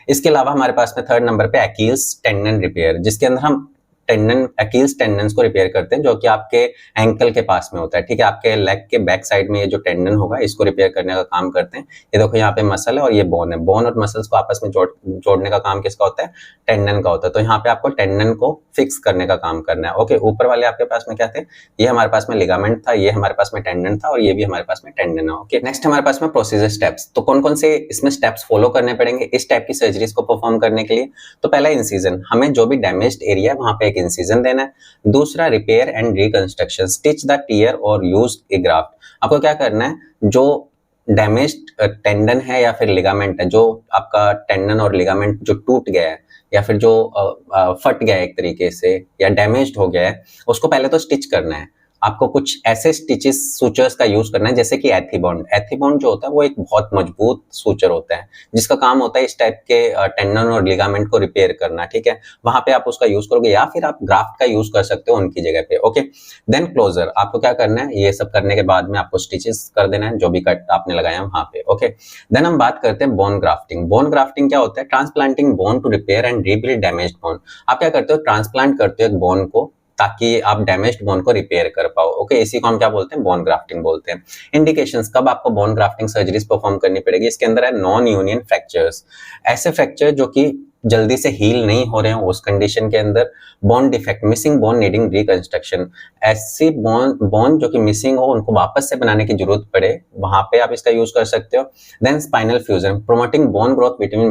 इसके अलावा हमारे पास में थर्ड नंबर पे अकील्स टेंडन रिपेयर, जिसके अंदर हम अकील्स टेंडन्स को रिपेयर करते हैं, जो कि आपके एंकल के पास में होता है, ठीक है, आपके लेग के बैक साइड में ये जो टेंडन होगा इसको रिपेयर करने का काम करते हैं। ये देखो यहाँ पे मसल है और ये बोन है, बोन और मसल्स को आपस में जोड़ने का काम किसका होता है, टेंडन का होता है। तो यहाँ पे आपको टेंडन को फिक्स करने का काम करना है। ओके, ऊपर वाले आपके पास में क्या थे, ये हमारे पास में लिगामेंट था, ये हमारे पास में टेंडन था, और ये भी हमारे पास में टेंडन है। ओके, नेक्स्ट हमारे पास में प्रोसीजर स्टेप्स। तो कौन कौन से इसमें स्टेप्स फॉलो करने पड़ेंगे इस टाइप की सर्जरीज को परफॉर्म करने के लिए। तो पहला इंसिजन, हमें जो भी डैमेज्ड एरिया है वहां पे एक इंसिजन देना है। दूसरा repair and reconstruction, stitch the tear और यूज ए ग्राफ्ट। आपको क्या करना है, जो डैमेज्ड टेंडन है या फिर लिगामेंट है, जो आपका टेंडन और लिगामेंट जो टूट गया है या फिर जो फट गया है एक तरीके से या डैमेज्ड हो गया है, उसको पहले तो स्टिच करना है। आपको कुछ ऐसे स्टिचेस सूचर्स का यूज करना है जैसे कि एथीबॉन्ड। एथीबॉन्ड जो होता है वो एक बहुत मजबूत सूचर होता है जिसका काम होता है इस टाइप के टेंडन और लिगामेंट को रिपेयर करना, ठीक है, वहां पे आप उसका यूज करोगे, या फिर आप ग्राफ्ट का यूज कर सकते हो उनकी जगह पे। ओके, देन क्लोजर, आपको क्या करना है, ये सब करने के बाद में आपको स्टिचेस कर देना है जो भी कट आपने लगाया वहां पे। ओके, देन हम बात करते हैं बोन ग्राफ्टिंग। बोन ग्राफ्टिंग क्या होता है, transplanting bone to repair and rebuild damaged bone. आप क्या करते हो, ट्रांसप्लांट करते हो एक बोन को ताकि आप डैमेज्ड बोन को रिपेयर कर पाओ। ओके, इसी को हम क्या बोलते हैं, बोन ग्राफ्टिंग बोलते हैं। इंडिकेशंस, कब आपको बोन ग्राफ्टिंग सर्जरीज परफॉर्म करनी पड़ेगी, इसके अंदर है नॉन यूनियन फ्रैक्चर्स, ऐसे फ्रैक्चर जो कि जल्दी से हील नहीं हो रहे हो उस कंडीशन के अंदर। Bone defect, missing bone needing reconstruction, ऐसी बोन जो कि मिसिंग हो उनको वापस से बनाने की जरूरत पड़े, वहां पे आप इसका यूज कर सकते हो। Then spinal fusion, promoting bone growth between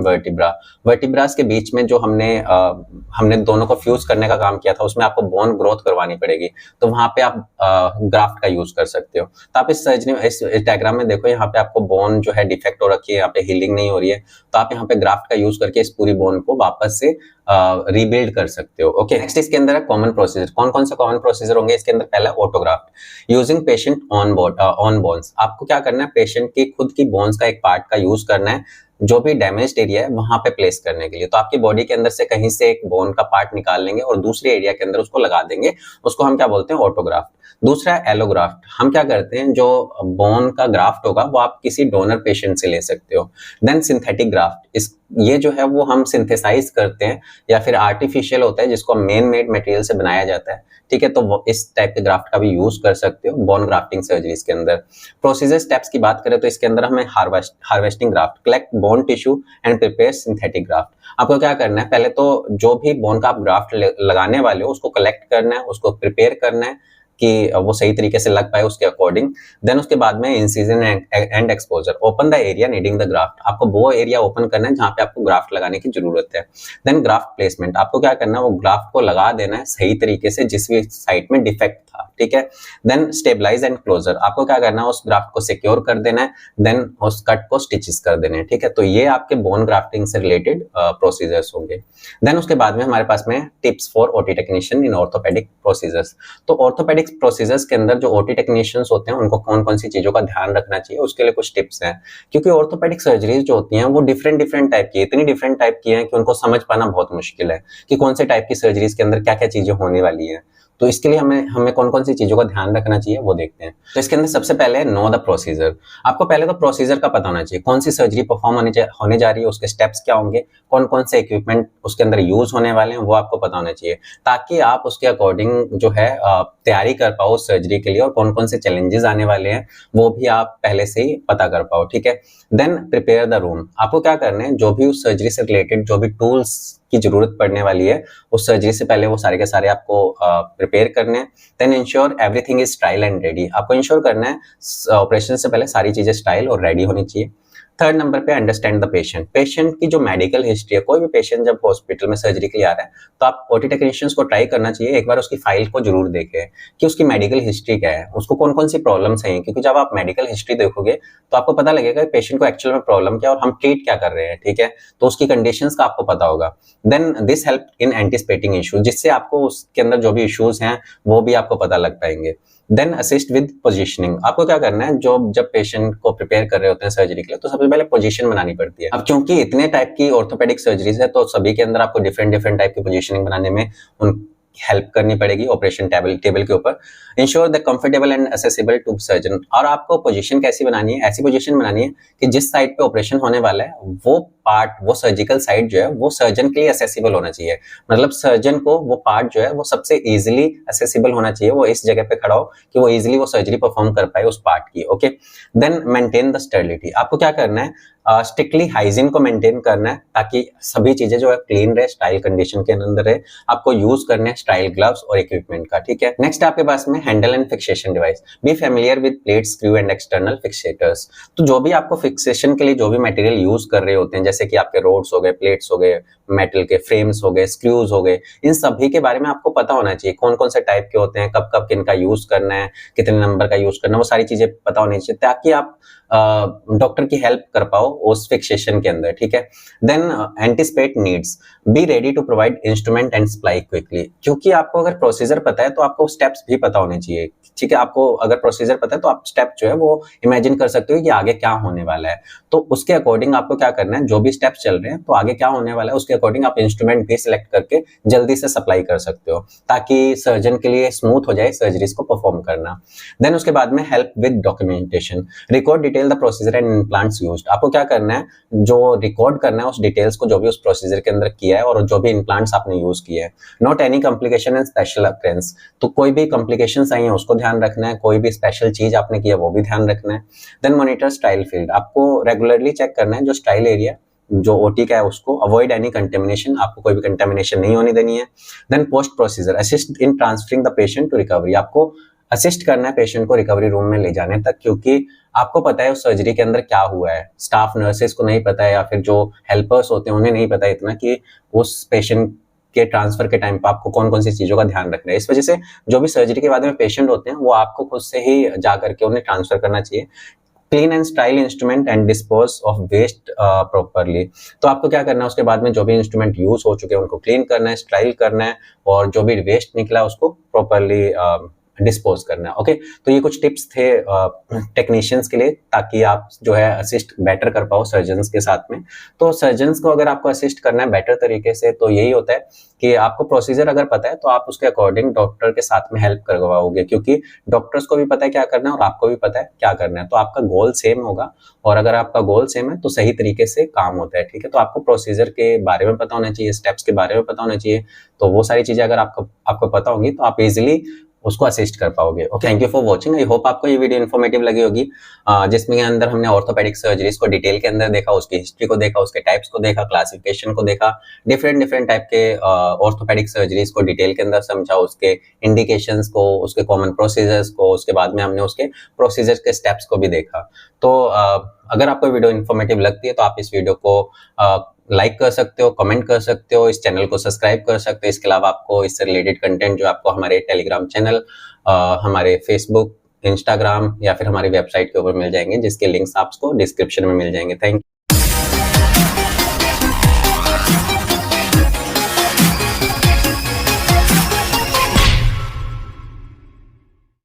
vertebrae के बीच में जो हमने दोनों को फ्यूज करने का काम किया था, उसमें आपको बोन ग्रोथ करवानी पड़ेगी, तो वहां पे आप ग्राफ्ट का यूज कर सकते हो। तो आप इस सर्जरी इस डायग्राम में देखो, यहाँ पे आपको बोन जो है डिफेक्ट हो रखी है, यहाँ पे हीलिंग नहीं हो रही है, तो आप यहाँ पे ग्राफ्ट का यूज करके इस पूरी बोन को वापस से रीबिल्ड कर सकते हो। ओके, नेक्स्ट इसके अंदर है कॉमन प्रोसीजर। कौन कौन से कॉमन प्रोसीजर होंगे इसके अंदर, पहला autographed, using patient on bones. आपको क्या करना है, पेशेंट की खुद की बोन्स का एक पार्ट का यूज करना है जो भी डैमेज्ड एरिया है वहां पे प्लेस करने के लिए। तो आपकी बॉडी के अंदर से कहीं से एक बोन का पार्ट निकाल लेंगे और दूसरे एरिया के अंदर उसको लगा देंगे, उसको हम क्या बोलते हैं, ऑटोग्राफ्ट। दूसरा है एलोग्राफ्ट, हम क्या करते हैं, जो बोन का ग्राफ्ट होगा वो आप किसी डोनर पेशेंट से ले सकते हो। देन सिंथेटिक ग्राफ्ट, ये जो है वो हम सिंथेसाइज करते हैं या फिर आर्टिफिशियल होता है जिसको मेन मेड मटेरियल से बनाया जाता है, ठीक है, तो इस टाइप के ग्राफ्ट का भी यूज कर सकते हो बोन ग्राफ्टिंग सर्जरीज के अंदर। प्रोसीजर स्टेप्स की बात करें तो इसके अंदर हमें harvesting graft, collect bone tissue and prepare synthetic graft. आपको क्या करना है, पहले तो जो भी बोन का आप ग्राफ्ट लगाने वाले हो उसको कलेक्ट करना है, उसको प्रिपेयर करना है कि वो सही तरीके से लग पाए उसके अकॉर्डिंग। देन उसके बाद में incision and exposure, open the area needing the graft. आपको वो एरिया ओपन करना है जहां पे आपको ग्राफ्ट लगाने की जरूरत है। देन ग्राफ्ट प्लेसमेंट, आपको क्या करना है, वो ग्राफ्ट को लगा देना है सही तरीके से जिस भी साइट में डिफेक्ट था, ठीक है। देन स्टेबलाइज एंड क्लोजर, आपको क्या करना है, उस ग्राफ्ट को सिक्योर कर देना है, देन उस कट को स्टिचेस कर देने हैं, ठीक है। तो ये आपके बोन ग्राफ्टिंग से रिलेटेड प्रोसीजर्स होंगे। देन उसके बाद में हमारे पास में tips for OT technician in orthopaedic procedures. तो ऑर्थोपेडिक प्रोसीजर्स के अंदर जो ओटी टेक्नीशियंस होते हैं उनको कौन कौन सी चीजों का ध्यान रखना चाहिए, उसके लिए कुछ टिप्स हैं। क्योंकि ऑर्थोपेडिक सर्जरीज जो होती हैं वो डिफरेंट टाइप की, इतनी डिफरेंट टाइप की हैं कि उनको समझ पाना बहुत मुश्किल है कि कौन से टाइप की सर्जरीज के अंदर क्या क्या चीजें होने वाली है। तो इसके लिए हमें कौन कौन सी चीजों का ध्यान रखना चाहिए वो देखते हैं। तो इसके अंदर सबसे पहले नो द प्रोसीजर। आपको पहले तो प्रोसीजर का पता होना चाहिए, कौन सी सर्जरी परफॉर्म होने जा रही है, उसके स्टेप्स क्या होंगे, कौन कौन से इक्विपमेंट उसके अंदर यूज होने वाले हैं वो आपको पता होना चाहिए, ताकि आप उसके अकॉर्डिंग जो है तैयारी कर पाओ सर्जरी के लिए, और कौन कौन से चैलेंजेस आने वाले हैं वो भी आप पहले से ही पता कर पाओ, ठीक है। देन प्रिपेयर द रूम, आपको क्या करना है, जो भी उस सर्जरी से रिलेटेड जो भी टूल्स की जरूरत पड़ने वाली है उस सर्जरी से पहले वो सारे के सारे आपको प्रिपेयर करने हैं। Then ensure everything is sterile and ready, आपको इंश्योर करना है ऑपरेशन से पहले सारी चीजें स्टाइल और रेडी होनी चाहिए। थर्ड नंबर पे अंडरस्टैंड द पेशेंट। पेशेंट की जो मेडिकल हिस्ट्री है, कोई भी पेशेंट जब हॉस्पिटल में सर्जरी के लिए आ रहा है तो आप ओटी टेक्नीशियंस को ट्राई करना चाहिए एक बार उसकी फाइल को जरूर देखें कि उसकी मेडिकल हिस्ट्री क्या है, उसको कौन कौन सी प्रॉब्लम्स हैं, क्योंकि जब आप मेडिकल हिस्ट्री देखोगे तो आपको पता लगेगा कि पेशेंट को एक्चुअल में प्रॉब्लम क्या है और हम ट्रीट क्या कर रहे हैं, ठीक है, तो उसकी कंडीशंस का आपको पता होगा। Then this help in anticipating issue, जिससे आपको उसके अंदर जो भी इश्यूज हैं वो भी आपको पता लग पाएंगे। देन असिस्ट विद पोजीशनिंग, आपको क्या करना है, जो जब पेशेंट को प्रिपेयर कर रहे होते हैं सर्जरी के लिए तो सबसे पहले पोजीशन बनानी पड़ती है। अब क्योंकि इतने टाइप की ऑर्थोपेडिक सर्जरीज है तो सभी के अंदर आपको डिफरेंट डिफरेंट टाइप की पोजीशनिंग बनाने में उन हेल्प करनी पड़ेगी ऑपरेशन टेबल के ऊपर। Ensure the comfortable and accessible to surgeon, और आपको पोजीशन कैसी बनानी है, ऐसी पोजीशन बनानी है कि जिस साइड पे ऑपरेशन होने वाला है वो पार्ट, वो सर्जिकल साइड जो है वो सर्जन के लिए एक्सेसिबल होना चाहिए, मतलब सर्जन को वो पार्ट जो है वो सबसे इजीली एक्सेसिबल होना चाहिए, वो इस जगह पे खड़ा हो कि वो इजीली वो सर्जरी परफॉर्म कर पाए उस पार्ट की। Okay, then maintain the sterility, आपको क्या करना है, स्ट्रिक्टली हाइजीन को मेंटेन करना है ताकि सभी चीजें जो है क्लीन रहे, स्टाइल कंडीशन के अंदर रहे। आपको यूज करने हैं स्टाइल ग्लव्स और इक्विपमेंट का, ठीक है। नेक्स्ट आपके पास में handle and fixation device, be familiar with plate, screw and external fixators. तो जो भी आपको फिक्सेशन के लिए जो भी मटेरियल यूज कर रहे होते हैं, जैसे कि आपके रोड्स हो गए, प्लेट्स हो गए, मेटल के फ्रेम्स हो गए, स्क्रूज हो गए, इन सभी के बारे में आपको पता होना चाहिए कौन कौन से टाइप के होते हैं, कब कब किनका यूज करना है, कितने नंबर का यूज करना है, वो सारी चीजें पता होनी चाहिए ताकि आप डॉक्टर की हेल्प कर पाओ उस फिक्सेशन के अंदर, ठीक है। Then anticipate needs, be ready to provide instrument and supply quickly, क्योंकि आपको अगर प्रोसीजर पता है तो आपको स्टेप्स भी पता होने चाहिए, ठीक है। आपको अगर प्रोसीजर पता है तो आप स्टेप जो है वो इमेजिन कर सकते हो कि आगे क्या होने वाला है, तो उसके अकॉर्डिंग आपको क्या करना है, जो भी स्टेप्स चल रहे हैं तो आगे क्या होने वाला है उसके अकॉर्डिंग आप इंस्ट्रूमेंट भी सिलेक्ट करके जल्दी से सप्लाई कर सकते हो ताकि सर्जन के लिए स्मूथ हो जाए सर्जरीज को परफॉर्म करना। देन उसके बाद में help with documentation, record detail the procedure and implants used, आपको क्या करना है, जो रिकॉर्ड करना है उस डिटेल्स को जो भी उस प्रोसीजर के अंदर किया है और जो भी इम्प्लांट्स आपने यूज किए हैं। Not any complication and special occurrence, तो कोई भी कॉम्प्लिकेशंस आई हैं उसको ध्यान रखना है, कोई भी स्पेशल चीज आपने किया वो भी ध्यान रखना है। देन मॉनिटर स्टाइल फील्ड, आपको रेगुलरली चेक करना है जो स्टाइल एरिया जो ओटी का है उसको, अवॉइड एनी कंटेमिनेशन, आपको कोई भी कंटेमिनेशन नहीं होने देनी है। Then post procedure assist in transferring the patient to recovery, आपको असिस्ट करना है पेशेंट को रिकवरी रूम में ले जाने तक, क्योंकि आपको पता है उस सर्जरी के अंदर क्या हुआ है, स्टाफ नर्सेस को नहीं पता है या फिर जो हेल्पर्स होते हैं उन्हें नहीं पता इतना कि उस पेशेंट के ट्रांसफर के टाइम पे आपको कौन कौन सी चीजों का ध्यान रखना है। इस वजह से जो भी सर्जरी के बाद में पेशेंट होते हैं वो आपको खुद से ही जा करके उन्हें ट्रांसफर करना चाहिए। Clean and sterile instrument and dispose of waste properly, तो आपको क्या करना है, उसके बाद में जो भी इंस्ट्रूमेंट यूज हो चुके हैं उनको क्लीन करना है, स्टाइल करना है और जो भी वेस्ट निकला है उसको प्रॉपरली डिस्पोज करना है। ओके, तो ये कुछ टिप्स थे टेक्नीशियंस के लिए ताकि आप जो है असिस्ट बेटर कर पाओ सर्जन्स के साथ में। तो सर्जन्स को अगर आपको असिस्ट करना है बेटर तरीके से तो यही होता है कि आपको प्रोसीजर अगर पता है तो आप उसके अकॉर्डिंग डॉक्टर के साथ में हेल्प करवाओगे, क्योंकि डॉक्टर्स को भी पता है क्या करना है और आपको भी पता है क्या करना है, तो आपका गोल सेम होगा और अगर आपका गोल सेम है तो सही तरीके से काम होता है, ठीक है। तो आपको प्रोसीजर के बारे में पता होना चाहिए, स्टेप्स के बारे में पता होना चाहिए, तो वो सारी चीजें अगर आपको पता होंगी तो आप इजिली उसको असिस्ट कर पाओगे। Okay, thank you for watching. I hope आपको ये वीडियो इन्फॉर्मेटिव लगी होगी, जिसमें अंदर हमने ऑर्थोपेडिक सर्जरीज को डिटेल के अंदर देखा, उसकी हिस्ट्री को देखा, उसके टाइप्स को देखा, क्लासिफिकेशन को देखा, डिफरेंट टाइप के ऑर्थोपेडिक सर्जरीज को डिटेल के अंदर समझा, उसके इंडिकेशंस को, उसके कॉमन प्रोसीजर्स को, उसके बाद में हमने उसके प्रोसीजर्स के स्टेप्स को भी देखा। तो अगर आपको वीडियो इन्फॉर्मेटिव लगती है तो आप इस वीडियो को लाइक कर सकते हो, कमेंट कर सकते हो, इस चैनल को सब्सक्राइब कर सकते हो। इसके अलावा आपको इससे रिलेटेड कंटेंट जो आपको हमारे टेलीग्राम चैनल, हमारे फेसबुक, इंस्टाग्राम या फिर हमारी वेबसाइट के ऊपर मिल जाएंगे, जिसके लिंक्स आपको डिस्क्रिप्शन में मिल जाएंगे। Thank you.